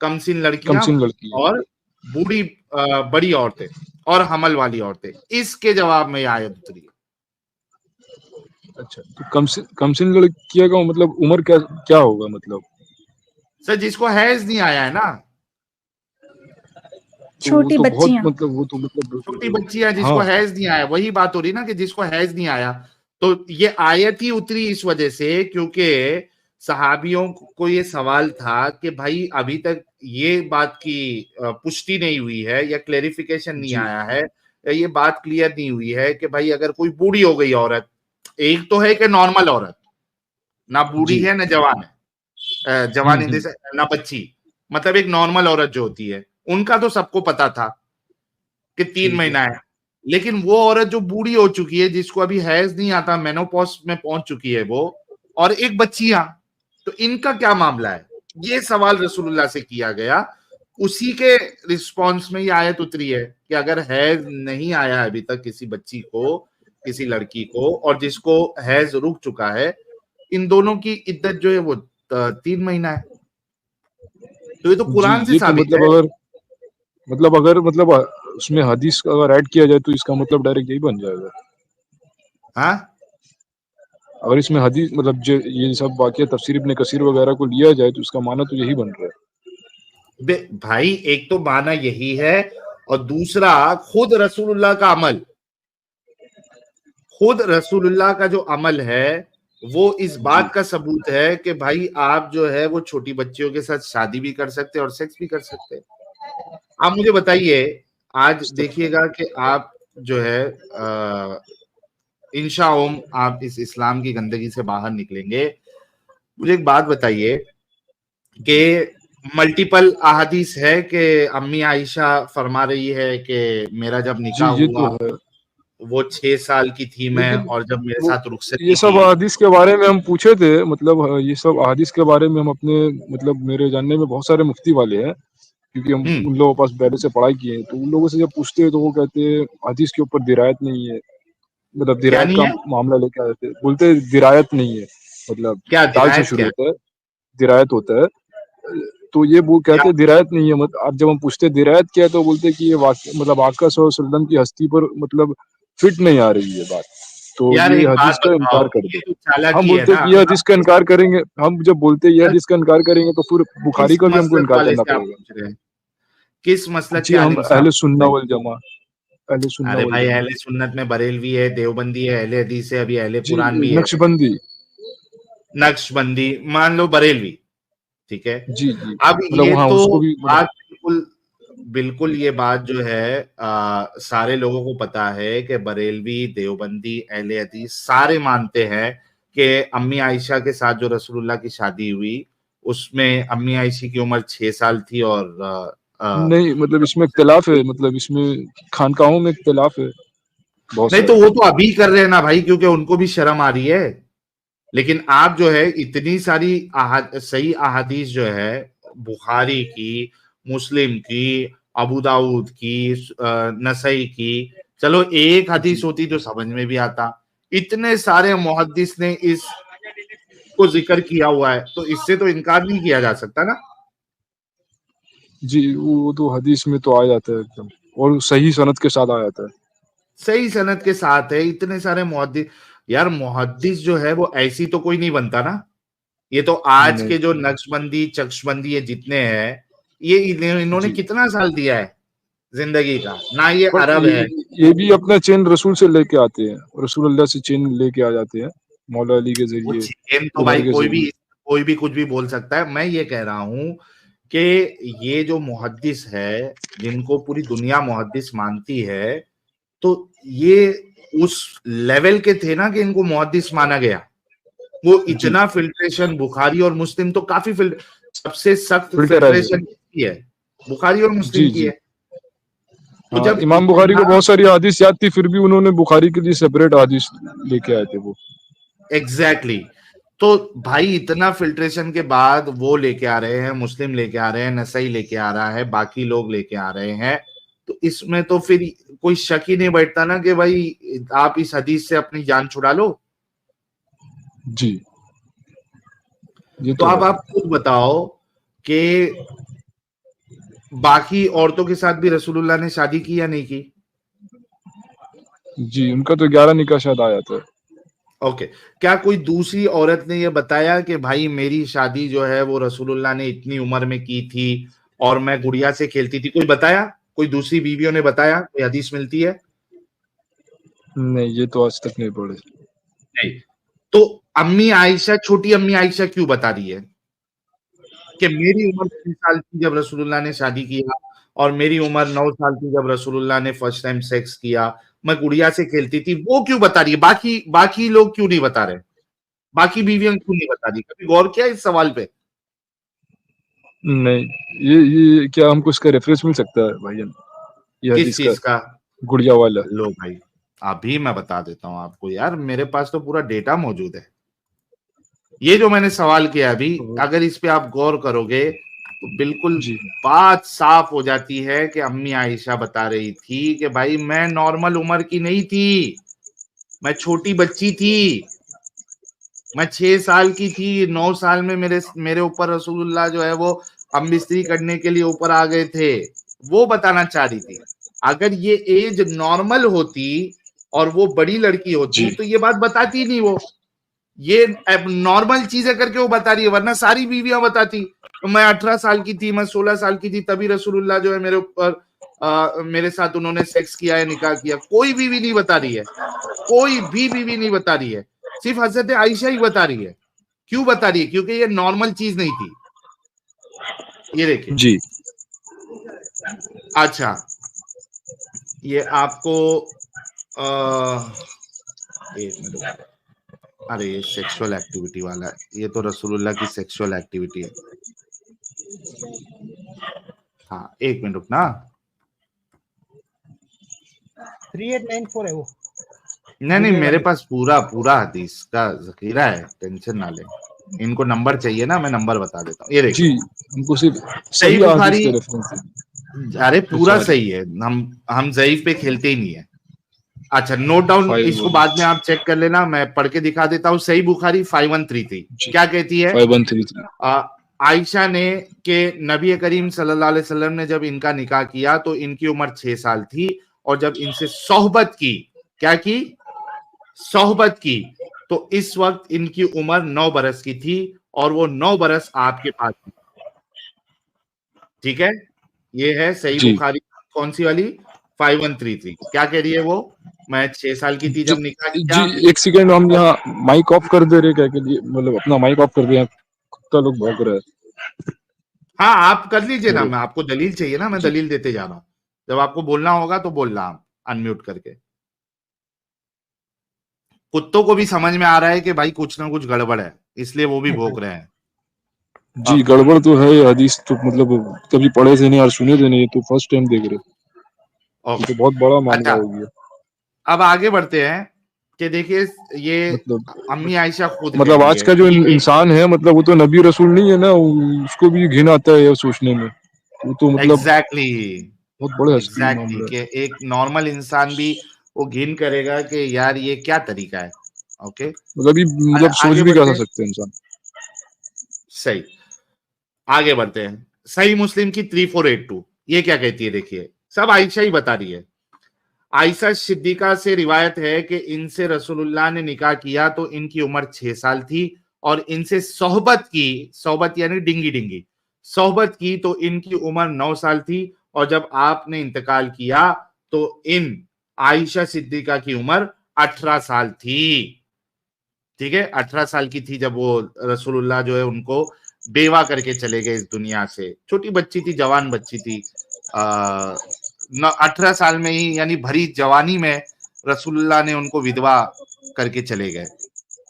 कमसिन लड़कियां कमसिन लड़की है। और बूढ़ी बड़ी औरतें और हमल वाली औरतें। इसके जवाब में यह आयत उतरी है। अच्छा, तो कमसिन लड़किया का मतलब उम्र क्या क्या होगा मतलब? सर, जिसको हैज नहीं आया है ना, तो वो छोटी तो बहुत बच्चियां। मतलब वो तो छोटी मतलब बच्चियां जिसको हाँ। हैज नहीं आया, वही बात हो रही ना कि जिसको हैज नहीं आया। तो ये आयत ही उतरी इस वजह से क्योंकि सहाबियों को ये सवाल था कि भाई अभी तक ये बात की पुष्टि नहीं हुई है या क्लेरिफिकेशन नहीं जी आया है या ये बात क्लियर नहीं हुई है कि भाई अगर कोई बूढ़ी हो गई औरत, एक तो है कि नॉर्मल औरत, ना बूढ़ी जी। है ना जवान है, जवान इन हम्म। ना बच्ची, मतलब एक नॉर्मल औरत जो होती है, उनका तो सबको पता था कि 3 ठीक है। महीना है। लेकिन वो औरत जो बूढ़ी हो चुकी है, जिसको अभी हैज नहीं आता, मेनोपॉज में पहुंच चुकी है वो, और एक बच्चियां, तो इनका क्या मामला है? ये सवाल रसूलुल्लाह से किया गया। उसी के रिस्पॉन्स में ये आयत उतरी है कि अगर हैज नहीं आया अभी तक किसी बच्ची को, किसी लड़की को, और जिसको हैज रुक चुका है, इन दोनों की इद्दत जो है वो 3 महीना है। तो ये तो जी, कुरान से ये तो साबित मतलब है। अगर उसमें हदीस का अगर ऐड किया जाए तो इसका मतलब डायरेक्ट यही बन जाएगा। हाँ, अगर इसमें हदीस मतलब जो ये सब वाक़या तफसीर इब्ने कसीर वगैरह को लिया जाए तो इसका माना तो यही बन रहा है। भाई एक तो माना यही है, और दूसरा खुद रसूलुल्लाह का अमल, खुद रसूलुल्लाह का जो अमल है वो इस जी बात का सबूत है कि भाई आप जो है वो छोटी बच्चियों के साथ शादी भी कर सकते हैं और सेक्स भी कर सकते हैं। आप मुझे बताइए, आज देखिएगा कि आप जो है इंशाअल्लाह आप इस इस्लाम की गंदगी से बाहर निकलेंगे। मुझे एक बात बताइए कि मल्टीपल अहादीस है कि अम्मी आयशा फरमा रही है कि मेरा जब जी निकाह ये तो हुआ है, वो 6 साल की थी मैं, लेकिन और जब मेरे वो साथ ये रुखसती सब की। अहादीस के बारे में हम पूछे थे, मतलब ये सब अहादीस के बारे में हम अपने, मतलब मेरे जानने में बहुत सारे मुफ्ती वाले हैं, क्योंकि हम उन लोगों के पास पहले से पढ़ाई किए हैं, तो उन लोगों से जब पूछते हैं तो वो कहते हैं हदीस के ऊपर दिरायत नहीं है, मतलब क्या दिरायत नहीं का है? मामला लेके आ जाते हैं, बोलते हैं दिरायत नहीं है, मतलब क्या दाल से दिरायत शुरू क्या? होता है, दिरायत होता है। तो ये वो क्या? कहते हैं दिरायत नहीं है, मतलब अब जब हम पूछते हैं दिरायत क्या है, तो बोलते हैं कि ये मतलब आका सल्लल्लाहु अलैहि वसल्लम की हस्ती पर मतलब फिट नहीं आ रही है बात, तो यार ये एक बात हदीस का बताओ, इनकार कर ये दो। जो हम चालाकी है बोलते हैं ना, कि ये हदीस का इनकार करेंगे, हम जब बोलते हैं ये आप हदीस का इनकार करेंगे तो फिर बुखारी किस का भी हमको मसलक इनकार वाले करना से आप पड़ेगा। पूछ रहे हैं? किस मसलक जी के हम आलिम से आप अहले पूछ सुन्ना रहे हैं? वल जमा, अहले सुन्ना अरे वल भाई, जमा। अहले सुन्नत में बरेलवी है, देवबंदी है, अहले हदीस है, अभी अहले जी कुरान भी है, नक्शबंदी। नक्शबंदी, मान लो बरेलवी, ठीक है। जी जी अब मतलब ये हाँ तो उसको भी मतलब। बात बिल्कुल बिल्कुल ये बात जो है सारे लोगों को पता है कि बरेलवी, देवबंदी, अहले हदीस सारे मानते हैं कि अम्मी आयशा के साथ जो रसूलुल्लाह की शादी हुई उसमें अम्मी आयशा की उम्र 6 साल थी, और नहीं मतलब इसमें इख्तिलाफ है, मतलब इसमें खानकाहों में इख्तिलाफ है बहुत नहीं तो सारे। वो तो अभी कर रहे हैं ना भाई, क्योंकि उनको भी शर्म आ रही है। लेकिन आप जो है इतनी सारी सही अहादीस जो है, बुखारी की, मुस्लिम की, अबू दाऊद की, नसई की, चलो एक जी हदीस होती तो समझ में भी आता। इतने सारे मुहद्दिस ने इस को जिक्र किया हुआ है, तो इससे तो इनकार नहीं किया जा सकता ना। जी वो तो हदीस में तो आ जाता है एकदम, और सही सनद के साथ आ जाता है। सही सनद के साथ है, इतने सारे मुहद्दिस। यार मुहद्दिस जो है वो ऐसी तो कोई नहीं बनता ना। ये तो आज नहीं के जो नक्शबंदी चक्शबंदी ये जितने हैं, ये इन्होंने जी, कितना साल दिया है जिंदगी का ना, ये पर अरब है। ये भी अपना चेन रसूल से लेके आते हैं, रसूल अल्लाह से चेन लेके आ जाते हैं, मौला अली के वो जरिए, चेन तो उमर भाई के जरिए। कोई भी कुछ भी बोल सकता है। मैं ये कह रहा हूं कि ये जो मुहद्दिस है, जिनको पूरी दुनिया मुहद्दिस मानती है, तो ये उस लेवल के थे ना कि इनको मुहद्दिस माना गया। वो जी इतना फिल्ट्रेशन, बुखारी और मुस्लिम तो काफी सबसे सख्त फिल्टराइज है। फिल्ट्रेशन की है, बुखारी और मुस्लिम जी की जी है। तो हाँ, जब इमाम बुखारी को इतना बहुत सारी हदीस याद थी, फिर भी उन्होंने बुखारी के लिए सेपरेट हदीस लेके आए थे वो। एग्जैक्टली तो भाई इतना फिल्ट्रेशन के बाद वो लेके आ रहे हैं, मुस्लिम लेके आ रहे हैं, नसई लेके आ रहा है, बाकी लोग लेके आ रहे हैं। तो इसमें तो फिर कोई शक ही नहीं बैठता ना कि भाई आप इस हदीस से अपनी जान छुड़ा लो। जी ये तो तो अब है। आप खुद बताओ कि बाकी औरतों के साथ भी रसूलुल्लाह ने शादी की या नहीं की? जी उनका तो 11 निकाह शायद आया था। ओके। क्या कोई दूसरी औरत ने ये बताया कि भाई मेरी शादी जो है वो रसूलुल्लाह ने इतनी उम्र में की थी और मैं गुड़िया से खेलती थी? कोई बताया? कोई दूसरी बीवियों ने बताया? कोई हदीस मिलती है? नहीं ये तो आज तक नहीं पढ़े। नहीं। तो अम्मी आयशा, छोटी अम्मी आयशा क्यों बता रही है कि मेरी उम्र 3 साल थी जब रसूलुल्लाह ने शादी किया, और मेरी उम्र 9 साल थी जब रसूलुल्लाह ने फर्स्ट टाइम सेक्स किया, मैं गुड़िया से खेलती थी? वो क्यों बता रही है? बाकी बाकी लोग क्यों नहीं बता रहे? बाकी बीवियां क्यों नहीं बता रही? कभी गौर किया इस सवाल पे? नहीं ये क्या हमको इसका रेफरेंस मिल सकता है भाईजान, ये किस हदीस का, चीज का? गुड़िया वाला? लो भाई, अभी मैं बता देता हूं आपको। यार मेरे पास तो पूरा डेटा मौजूद है। ये जो मैंने सवाल किया अभी, अगर इस पे आप गौर करोगे तो बिल्कुल जी बात साफ हो जाती है कि अम्मी आयशा बता रही थी कि भाई मैं नॉर्मल उम्र की नहीं थी, मैं छोटी बच्ची थी। मैं 6 साल की थी, 9 साल में मेरे मेरे ऊपर रसूलुल्लाह जो है वो हम बिस्तरी करने के लिए ऊपर आ गए थे। वो बताना चाह रही थी। अगर ये एज नॉर्मल होती और वो बड़ी लड़की होती जी तो ये बात बताती नहीं वो। ये अब नॉर्मल चीजें करके वो बता रही है, वरना सारी बीवियां बताती। तो मैं 18 साल की थी, मैं 16 साल की थी, तभी रसूलुल्लाह जो है मेरे ऊपर मेरे साथ उन्होंने सेक्स किया है, निकाह किया। कोई बीवी नहीं बता रही है, कोई भी बीवी नहीं बता रही है, सिर्फ हजरत आयशा ही बता रही है। क्यों बता रही है? क्योंकि ये नॉर्मल चीज नहीं थी। ये देखिए। जी अच्छा, ये आपको आ, एक मिनट, अरे ये सेक्सुअल एक्टिविटी वाला है, ये तो रसूलुल्लाह की सेक्सुअल एक्टिविटी है। हाँ एक मिनट रुकना। 3894 है वो। नहीं डिले मेरे वाली। पास पूरा पूरा हदीस का जखीरा है, टेंशन ना ले। इनको नंबर चाहिए ना, मैं नंबर बता देता हूँ, ये जी, देखो हमको सिर्फ सही सही हदीस बुखारी। का रेफरेंस है। अरे पूरा अच्छा, सही है, हम ज़ईफ पे खेलते ही नहीं है। अच्छा नोट डाउन, इसको 5 बाद में आप चेक कर लेना, मैं पढ़ के दिखा देता हूँ। सही बुखारी 5133 जी, क्या कहती है? 5133 आयशा ने के नबी करीम सल्लल्लाहु अलैहि वसल्लम ने जब इनका निकाह किया तो इनकी उम्र 6 साल थी, और जब इनसे सोहबत की, क्या की? सोहबत की, तो इस वक्त इनकी उम्र 9 बरस की थी, और वो 9 बरस आपके पास थी। ठीक है, ये है सही जी। बुखारी। कौन सी वाली? 5133 क्या कह रही है वो? मैं 6 साल की थी जी, जब निकाह जी, किया। एक सेकंड, हम यहाँ माइक ऑफ कर दे रहे क्या के लिए, मतलब अपना माइक ऑफ कर दिया, कुत्ता लोग भौंक रहा है। हाँ आप कर लीजिए ना, हेलो। मैं आपको दलील चाहिए ना, मैं जी, दलील देते जा रहा हूं। जब आपको बोलना होगा तो बोलना, आप अनम्यूट करके। कुत्तों को भी समझ में आ रहा है कि भाई कुछ ना कुछ गड़बड़ है, इसलिए वो भी भौंक रहे हैं। जी, गड़बड़ तो है, ये हदीस तो मतलब कभी पढ़े थे नहीं और सुने थे नहीं, ये तो फर्स्ट टाइम देख रहे। ये तो ओके, बहुत बड़ा मामला अच्छा हो गया। अब आगे बढ़ते हैं कि देखिए ये मतलब अम्मी आयशा खुद कह मतलब रही आज है का जो कि इंसान है, मतलब वो तो नबी रसूल नहीं है ना, उसको भी घिन आता है ये सोचने में। वो तो मतलब एग्जैक्टली बहुत बड़े हस्ती एग्जैक्टली मामला है। कि एक नॉर्मल इंसान भी वो घिन करेगा कि यार ये क्या तरीका है। ओके, मतलब ये मतलब सोच आगे भी बढ़ते क्या हैं। सकते हैं इंसान। सही, आगे बढ़ते हैं। सही मुस्लिम की 3482 ये क्या कहती है? देखिए सब आयशा ही बता रही है। आयशा सिद्दीका से रिवायत है कि इनसे रसूलुल्लाह ने निकाह किया तो इनकी उम्र 6 साल थी, और इनसे सोहबत की, सोहबत यानी डिंगी डिंगी, सोहबत की तो इनकी उम्र 9 साल थी, और जब आपने इंतकाल किया तो इन आयशा सिद्दीका की उम्र 18 साल थी। ठीक है, 18 साल की थी जब वो रसूलुल्लाह जो है उनको बेवा करके चले गए इस दुनिया से। छोटी बच्ची थी, जवान बच्ची थी। आ, 18 साल में ही, यानी भरी जवानी में रसूलुल्लाह ने उनको विधवा करके चले गए।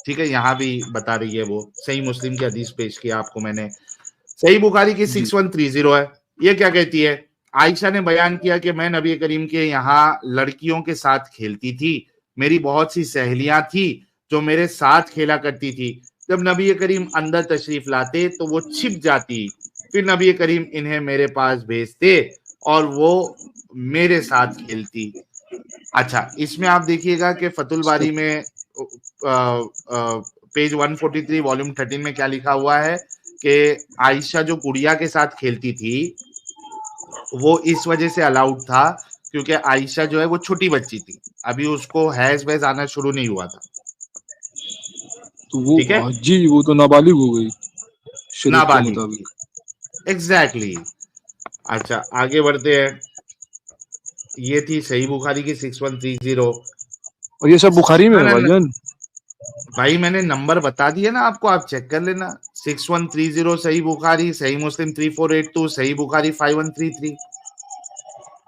ठीक है, यहाँ भी बता रही है वो। सही मुस्लिम की हदीस पेश किया आपको मैंने। सही बुखारी की जी, 6130 है, ये क्या कहती है? आयशा ने बयान किया कि मैं नबी करीम के यहाँ लड़कियों के साथ खेलती थी, मेरी बहुत सी सहेलियां थी जो मेरे साथ खेला करती थी। जब नबी करीम अंदर तशरीफ लाते तो वो छिप जाती, फिर नबी करीम इन्हें मेरे पास भेजते और वो मेरे साथ खेलती। अच्छा, इसमें आप देखिएगा कि फतुल बारी में पेज 143 वॉल्यूम 13 में क्या लिखा हुआ है कि आयशा जो गुड़िया के साथ खेलती थी वो इस वजह से अलाउड था क्योंकि आयशा जो है वो छोटी बच्ची थी, अभी उसको हैज वैज आना शुरू नहीं हुआ था। तो वो ठीक है, जी, वो तो नाबालिग हो गई शरीयत के नाबालिग थी, मुताबिक। एग्जैक्टली। अच्छा आगे बढ़ते हैं। ये थी सही बुखारी की 6130। और ये सब बुखारी में है सुनन, भाईजान। भाई मैंने नंबर बता दिया ना आपको, आप चेक कर लेना। 6130 सही बुखारी, सही मुस्लिम 3482, सही बुखारी 5133।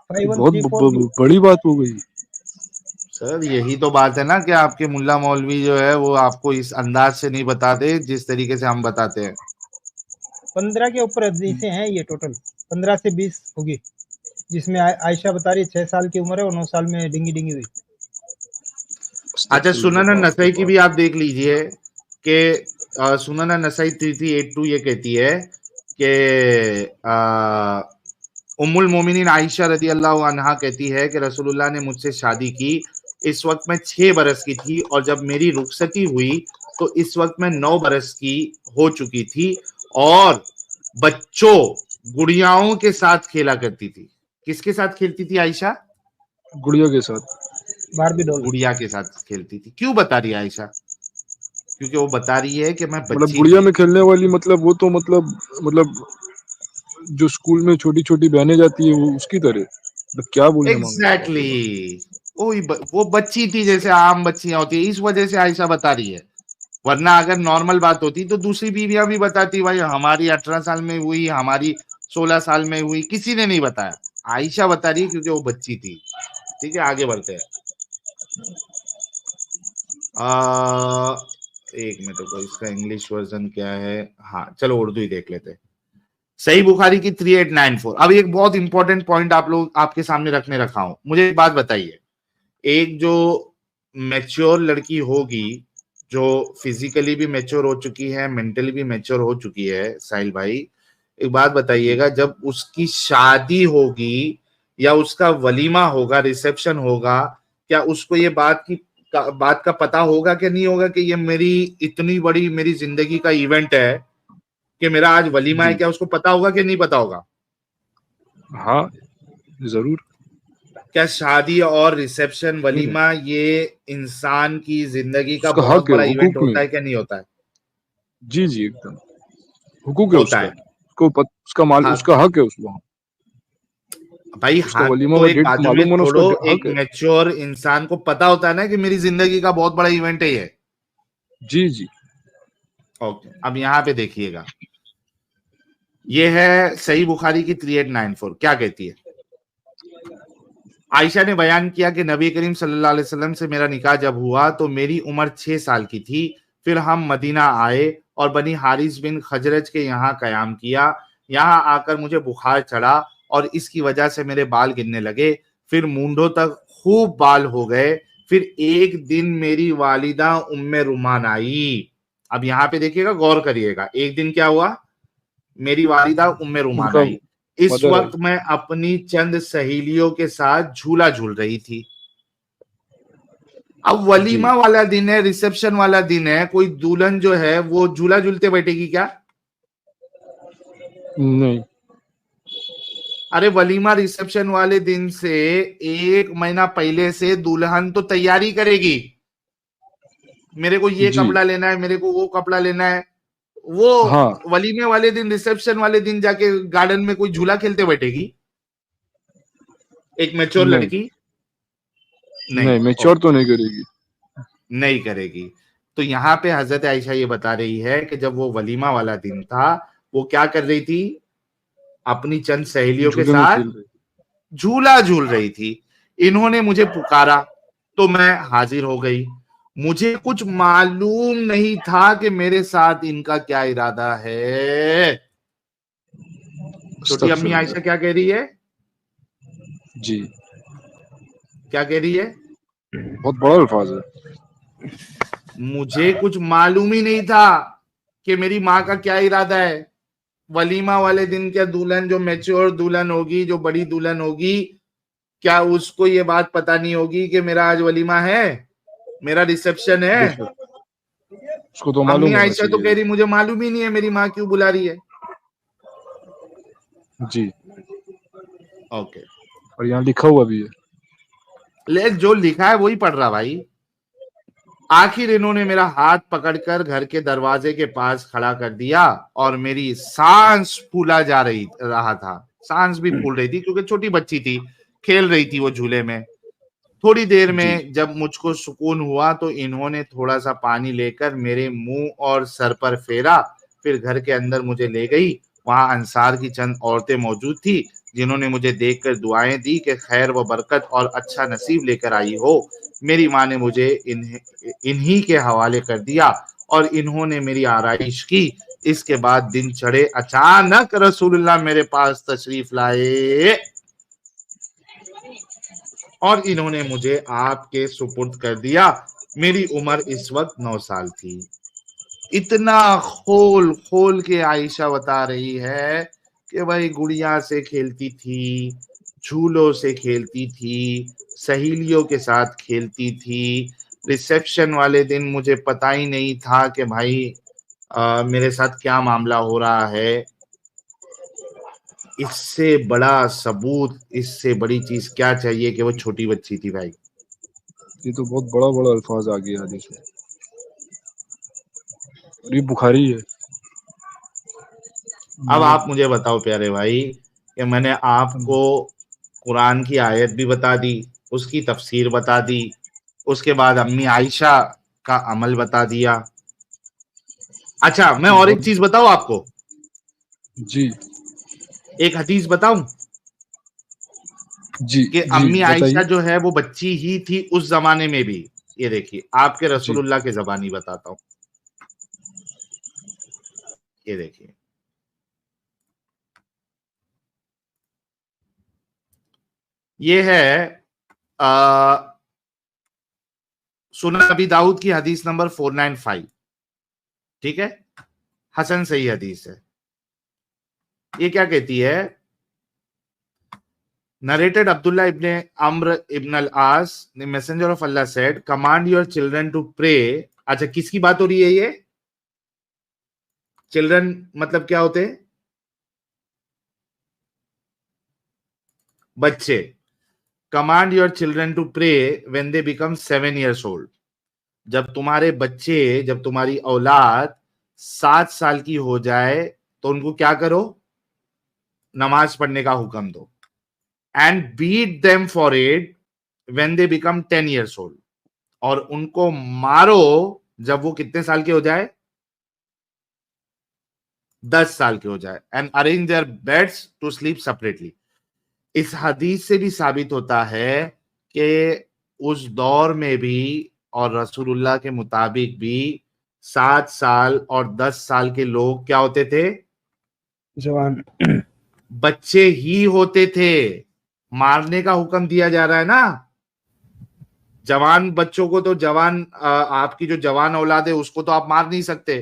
तो बहुत 5134 भी। बड़ी बात हो गई। सर यही तो बात है ना कि आपके मुल्ला मौलवी जो है वो आपको इस अंदाज से नहीं बताते जिस तरीके से हम बताते हैं। 15 के ऊपर हदीसें हैं ये टोटल, 15 से 20 होगी, जिसमें आयशा बता रही 6 साल की उम्र है और 9 साल में डिंगी डिंगी हुई। अच्छा अस्तगफुरुल्लाह, सुनन बाप रे नसई की बाप। भी आप देख लीजिए कि सुनन नसई 3382 ये कहती है कि उम्मुल मोमिनीन आयशा रदी अल्लाह अन्हा कहती है कि रसूलुल्लाह ने मुझसे शादी की, इस वक्त मैं 6 बरस की थी, और जब मेरी रुखसती हुई तो इस वक्त मैं 9 बरस की हो चुकी थी, और बच्चों गुड़ियाओं के साथ खेला करती थी। किसके साथ खेलती थी आयशा? गुड़िया के साथ। Barbie doll. गुड़िया के साथ खेलती थी। क्यों बता रही है आयशा? क्योंकि वो बता रही है कि मैं मतलब बच्ची गुड़िया थी। में खेलने वाली, मतलब वो तो मतलब जो स्कूल में छोटी छोटी बहनें जाती है वो उसकी तरह। मतलब क्या बोलने मांग रहे हैं, बाप रे एग्जैक्टली बाप। वो बच्ची थी जैसे आम बच्चियां होती है, इस वजह से आयशा बता रही है। वरना अगर नॉर्मल बात होती तो दूसरी बीवियां भी बताती, भाई हमारी 18 साल में हुई, हमारी 16 साल में हुई, किसी ने नहीं बताया। आयशा बता रही है क्योंकि वो बच्ची थी। ठीक है, आगे बढ़ते हैं। एक मिनट को, इसका इंग्लिश वर्जन क्या है? हाँ चलो उर्दू ही देख लेते हैं। सही बुखारी की 3894। अब एक बहुत इंपॉर्टेंट पॉइंट आप लोग आपके सामने रखा हूं। मुझे एक बात बताइए, एक जो मैच्योर लड़की होगी, जो फिजिकली भी मैच्योर हो चुकी है, मेंटली भी मैच्योर हो चुकी है, साहिल भाई एक बात बताइएगा, जब उसकी शादी होगी या उसका वलीमा होगा, रिसेप्शन होगा, क्या उसको ये बात का पता होगा कि नहीं होगा कि ये मेरी इतनी बड़ी मेरी जिंदगी का इवेंट है कि मेरा आज वलीमा है? जी। क्या उसको पता होगा कि नहीं पता होगा? हाँ जरूर। क्या शादी और रिसेप्शन, नहीं, वलीमा, ये इंसान की जिंदगी का उसका बहुत हक है, बड़ा इवेंट हुकूक में। होता है क्या नहीं होता है? जी जी एकदम, हुकूक है होता उसका। है। उसका माल, हाँ उसका हक है उस वहाँ। भाई, उसका हक वलीमा तो का एक डेट बाजू में मालूम होना उसका छोड़ो, एक हक है। मैच्योर इंसान को पता होता है ना कि मेरी जिंदगी का बहुत बड़ा इवेंट है ये। जी जी। ओके, अब यहाँ पे देखिएगा, ये है सही बुखारी की 3894। क्या कहती है? आयशा ने बयान किया कि नबी करीम सल्लल्लाहु अलैहि वसल्लम से मेरा निकाह जब हुआ तो मेरी उम्र 6 साल की थी। फिर हम मदीना आए और बनी हारिस बिन खजरज के यहाँ कयाम किया। यहाँ आकर मुझे बुखार चढ़ा और इसकी वजह से मेरे बाल गिरने लगे, फिर मूंढों तक खूब बाल हो गए। फिर एक दिन मेरी वालिदा उम्मे रुमान आई। अब यहाँ पे देखिएगा, गौर करिएगा, एक दिन क्या हुआ? मेरी वालिदा उम्मे रुमान उनका आई। इस मदर आई। वक्त मैं अपनी चंद सहेलियों के साथ झूला झूल रही थी। अब जी वलीमा वाला दिन है, रिसेप्शन वाला दिन है, कोई दुल्हन जो है वो झूला झूलते बैठेगी क्या? नहीं। अरे वलीमा रिसेप्शन वाले दिन से 1 महीना पहले से दुल्हन तो तैयारी करेगी, मेरे को ये जी कपड़ा लेना है, मेरे को वो कपड़ा लेना है। वो हाँ। वलीमे वाले दिन, रिसेप्शन वाले दिन जाके गार्डन में कोई झूला खेलते बैठेगी एक मैच्योर नहीं लड़की? नहीं। नहीं, मैच्योर तो नहीं करेगी। नहीं करेगी। तो यहाँ पे हजरत आयशा ये बता रही है कि जब वो वलीमा वाला दिन था, वो क्या कर रही थी? अपनी चंद सहेलियों के झूले में साथ खेल रहे। झूला झूल रही थी। इन्होंने मुझे पुकारा तो मैं हाजिर हो गई। मुझे कुछ मालूम नहीं था कि मेरे साथ इनका क्या इरादा है। छोटी अम्मी अस्तगफिरुल्लाह। आयशा क्या कह रही है? जी, क्या कह रही है? बहुत बड़ा अल्फाज है। मुझे कुछ मालूम ही नहीं था कि मेरी माँ का क्या इरादा है। वलीमा वाले दिन क्या दुल्हन, जो मैच्योर दुल्हन होगी, जो बड़ी दुल्हन होगी, क्या उसको ये बात पता नहीं होगी कि मेरा आज वलीमा है, मेरा रिसेप्शन है? बेशक, उसको तो अम्मी मालूम होना आयशा तो कह चाहिए। रही मुझे मालूम ही नहीं है मेरी माँ क्यों बुला रही है। जी, ओके, और यहाँ लिखा हुआ भी है। ले जो लिखा है वही पढ़ रहा भाई। आखिर इन्होंने मेरा हाथ पकड़कर घर के दरवाजे के पास खड़ा कर दिया और मेरी सांस फूला जा रहा था। सांस भी फूल रही थी क्योंकि छोटी बच्ची थी, खेल रही थी वो झूले में। थोड़ी देर जी में जब मुझको सुकून हुआ तो इन्होंने थोड़ा सा पानी लेकर मेरे मुंह और सर पर फेरा, फिर घर के अंदर मुझे ले गई। वहां अंसार की चंद औरतें मौजूद थी जिन्होंने मुझे देखकर दुआएं दी कि खैर व बरकत और अच्छा नसीब लेकर आई हो। मेरी माँ ने मुझे इन्हीं के हवाले कर दिया और इन्होंने मेरी आराइश की। इसके बाद दिन चढ़े, अचानक रसूलुल्लाह मेरे पास तशरीफ लाए और इन्होंने मुझे आपके सुपुर्द कर दिया। मेरी उम्र इस वक्त 9 साल थी। इतना खोल खोल के आयशा बता रही है कि भाई गुड़िया से खेलती थी, झूलों से खेलती थी, सहेलियों के साथ खेलती थी। रिसेप्शन वाले दिन मुझे पता ही नहीं था कि भाई मेरे साथ क्या मामला हो रहा है। इससे बड़ा सबूत, इससे बड़ी चीज क्या चाहिए कि वो छोटी बच्ची थी भाई। ये तो बहुत बड़ा बड़ा अल्फाज आ गया हदीस में, और ये बुखारी है। अब मैंने आप मुझे बताओ प्यारे भाई कि मैंने आपको कुरान की आयत भी बता दी, उसकी तफसीर बता दी, उसके बाद अम्मी आयशा का अमल बता दिया। अच्छा, मैं और एक बहुत। चीज बताऊं आपको, जी एक हदीस बताऊं जी कि जी अम्मी आयशा बताइए। जो है वो बच्ची ही थी उस जमाने में भी। ये देखिए आपके रसूलुल्लाह के ज़बानी बताता हूँ, ये देखिए। ये है सुनन अबी दाऊद की हदीस नंबर 495, ठीक है, हसन सही हदीस है। ये क्या कहती है? Narrated Abdullah ibn Amr ibn al-As, the messenger of Allah said, command your children to pray. अच्छा, किसकी बात हो रही है ये? चिल्ड्रन मतलब क्या होते हैं? बच्चे। Command your children to pray when they become 7 years old. जब तुम्हारे बच्चे, जब तुम्हारी औलाद 7 साल की हो जाए तो उनको क्या करो? नमाज पढ़ने का हुक्म दो। And beat them for it when they become 10 years old. और उनको मारो जब वो कितने साल के हो जाए? 10 साल के हो जाए। And arrange their beds to sleep separately. इस हदीस से भी साबित होता है कि उस दौर में भी और रसूलुल्लाह के मुताबिक भी 7 साल और 10 साल के लोग क्या होते थे? जवान। बच्चे ही होते थे। मारने का हुक्म दिया जा रहा है ना, जवान बच्चों को तो जवान आपकी जो जवान औलाद है उसको तो आप मार नहीं सकते।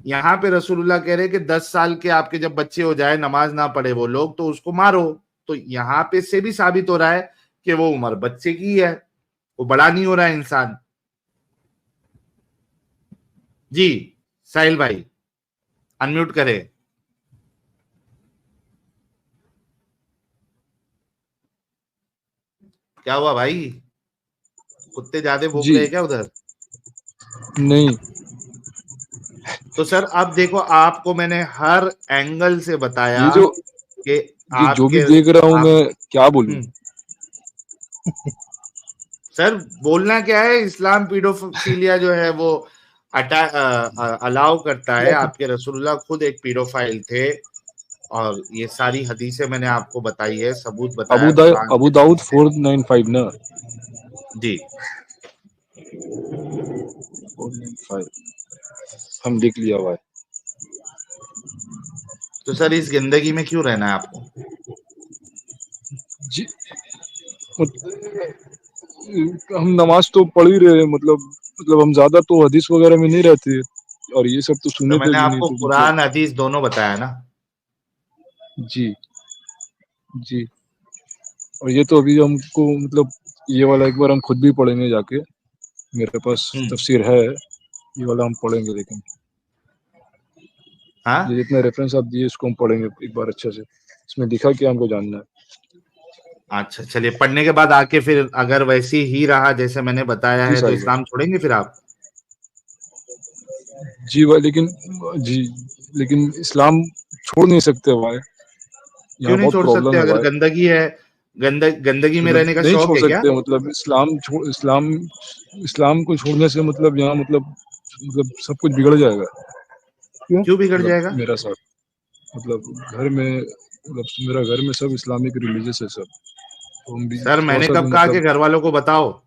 यहां पे रसूलुल्लाह कह रहे हैं कि 10 साल के आपके जब बच्चे हो जाए, नमाज ना पढ़े वो लोग, तो उसको मारो। तो यहां पे से भी साबित हो रहा है कि वो उम्र बच्चे की है, वो बड़ा नहीं हो रहा है इंसान। जी साहिल भाई अनम्यूट करें। क्या हुआ भाई, कुत्ते ज्यादा भौंक रहे हैं क्या उधर? नहीं। तो सर अब देखो, आपको मैंने हर एंगल से बताया ये जो कि जो भी आपके देख रहा हूँ मैं क्या बोलूं? सर बोलना क्या है, इस्लाम पीडोफिलिया जो है वो अलाउ करता है। आपके रसूलुल्लाह खुद एक पीडोफाइल थे और ये सारी हदीसें मैंने आपको बताई है, सबूत बताया कुरान अबू दाऊद 495 ना? जी 495 हम लिख लिया भाई। तो सर इस गंदगी में क्यों रहना है आपको? जी हम नमाज तो पढ़ ही रहे हैं, मतलब हम ज्यादा तो हदीस वगैरह में नहीं रहते और ये सब तो तो सुने थे मैंने भी नहीं, आपको तो कुरान हदीस दोनों बताया ना। जी जी। और ये तो अभी हमको मतलब ये वाला एक बार हम खुद भी पढ़ेंगे जाके, मेरे पास तफसीर है, ये वाला हम पढ़ेंगे। लेकिन हाँ ये जितने रेफरेंस आप दिए इसको हम पढ़ेंगे एक बार अच्छे से, इसमें लिखा क्या हमको जानना है। अच्छा चलिए, पढ़ने के बाद आके फिर अगर वैसी ही रहा जैसे मैंने बताया जी है तो साहिल इस्लाम छोड़ेंगे फिर आप? जी भाई, लेकिन इस्लाम छोड़ नहीं सकते भाई, क्यों यहाँ नहीं बहुत छोड़ सकते? प्रॉब्लम है अगर भाई। गंदगी है, गंदगी में रहने का नहीं शौक छोड़ है क्या? सकते, मतलब इस्लाम को छोड़ने से मतलब यहाँ मतलब सब कुछ बिगड़ जाएगा। क्यों बिगड़ मतलब जाएगा? मेरा साथ, मतलब घर में, मतलब मेरा घर में सब इस्लामिक रिलीजियस है सब, तो हम भी सर थोड़ा मैंने सा भी कब कहा कि मतलब। घर वालों को बताओ?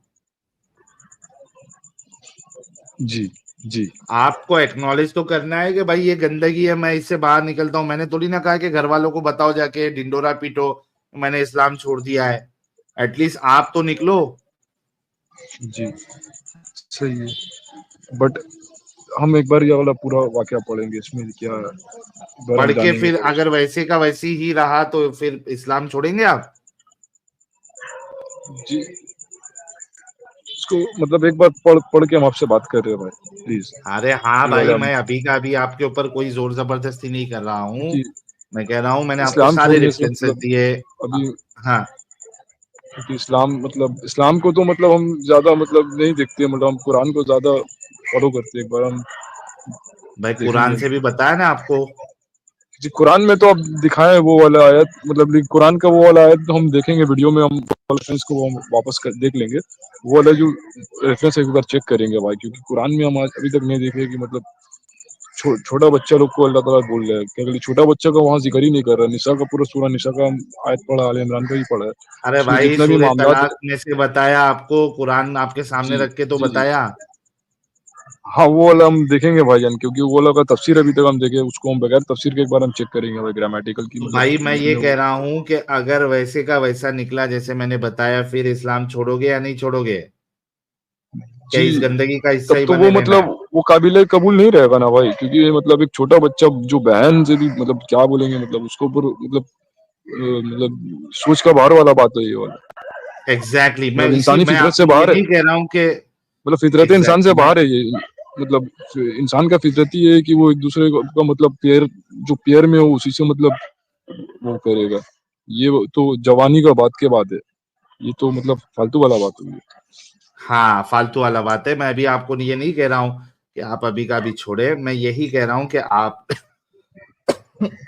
जी जी आपको एक्नॉलेज तो करना है कि भाई ये गंदगी है, मैं इससे बाहर निकलता हूं। मैंने थोड़ी ना कहा कि घर वालों को बताओ जाके ढिंडोरा पीटो मैंने इस्लाम छोड़ दिया है। एटलीस्ट आप तो निकलो। जी सही है, बट हम एक बार ये वाला पूरा वाकया पढ़ेंगे, इसमें क्या है, एक बार पढ़ हम के जानेंगे फिर थोड़ा अगर सा। वैसे का वैसी ही रहा तो फिर इस्लाम छोड़ेंगे आप? जी इसको मतलब एक बार पढ़ के हम आपसे बात कर रहे हैं भाई, प्लीज। अरे हाँ ये भाई, वाला हम मैं अभी का अभी आपके ऊपर कोई जोर जबरदस्ती नहीं कर रहा हूँ। कि मैं कह रहा हूँ मैंने आपको इस्लाम सारे छोड़ने से रेफरेंसेस मतलब दिए। अभी, हाँ क्योंकि इस्लाम को तो मतलब हम ज्यादा मतलब नहीं देखते, मतलब हम कुरान को ज्यादा फॉलो करते हैं। एक बार हम भाई, देखेंगे। कुरान से भी बताया ना आपको। जी कुरान में तो आप दिखाएं वो वाला आयत, मतलब कुरान का वो वाला आयत तो हम देखेंगे वीडियो में, हम रेफरेंस को हम वापस देख लेंगे। वो वाला जो रेफरेंस एक बार चेक करेंगे भाई, क्योंकि कुरान में हम आज अभी तक नहीं देखे कि मतलब छोटा बच्चा लोग को अल्लाह ताला बोल रहा है कि अगर छोटा बच्चा का वहाँ जिक्र ही नहीं कर रहा, निसा का पूरा सूरा निसा का आयत पढ़ा, आले इमरान का ही पढ़ा है, अरे उसमें भाई जितना भी सूरह मामलात तलाक में से बताया आपको, कुरान आपके सामने जी रख के तो जी बताया। हाँ वो वाला हम देखेंगे भाईजान, क्योंकि वो वाला का तफसीर अभी तक हम देखे, उसको हम बगैर तफसीर के एक बार हम चेक करेंगे भाई, ग्रामेटिकल की तो मतलब भाई मैं ये जिसमें कह रहा हूं कि अगर वैसे का वैसा निकला जैसे मैंने बताया, फिर इस्लाम छोड़ोगे या नहीं छोड़ोगे? क्या जी इस गंदगी का हिस्सा तब ही तो बने वो रहना मतलब है? वो काबिले कबूल नहीं रहेगा ना भाई, क्योंकि ये मतलब एक छोटा बच्चा जो बहन से भी मतलब क्या बोलेंगे, मतलब उसको ऊपर मतलब सोच का बाहर वाला बात है ये वाला, एग्जैक्टली मैं मतलब इसी इंसानी मैं फितरत से आपको ये बाहर है, नहीं कह रहा हूं कि मतलब फितरत इंसान से एग्जैक्टली मैं बाहर है ये, मतलब इंसान का फितरत ही है कि वो एक दूसरे का मतलब पेयर जो पेयर में हो उसी से मतलब वो करेगा, ये तो जवानी का बात के बाद है, ये तो मतलब फालतू वाला बात होगी। हाँ फालतू वाला बात है। मैं भी आपको ये नहीं कह रहा हूं कि आप अभी का भी छोड़े, मैं यही कह रहा हूं कि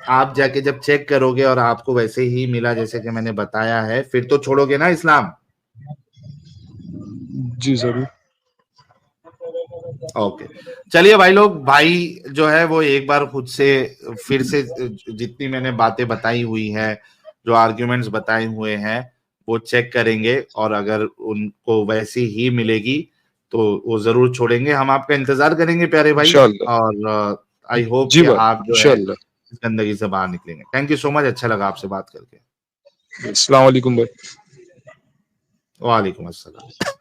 आप जाके जब चेक करोगे और आपको वैसे ही मिला जैसे कि मैंने बताया है, फिर तो छोड़ोगे ना इस्लाम? जी जरूर। ओके, चलिए भाई लोग, भाई जो है वो एक बार खुद से फिर से जितनी मैंने बातें बताई हुई हैं, जो आर्ग्यूमेंट्स बताए हुए हैं, वो चेक करेंगे, और अगर उनको वैसी ही मिलेगी तो वो जरूर छोड़ेंगे। हम आपका इंतजार करेंगे प्यारे भाई, इंशाल्लाह। और आई होप जी कि भाई आप जो है इंशाल्लाह। इस गंदगी से बाहर निकलेंगे। थैंक यू सो मच, अच्छा लगा आपसे बात करके। अस्सलाम वालेकुम भाई। वालेकुम अस्सलाम।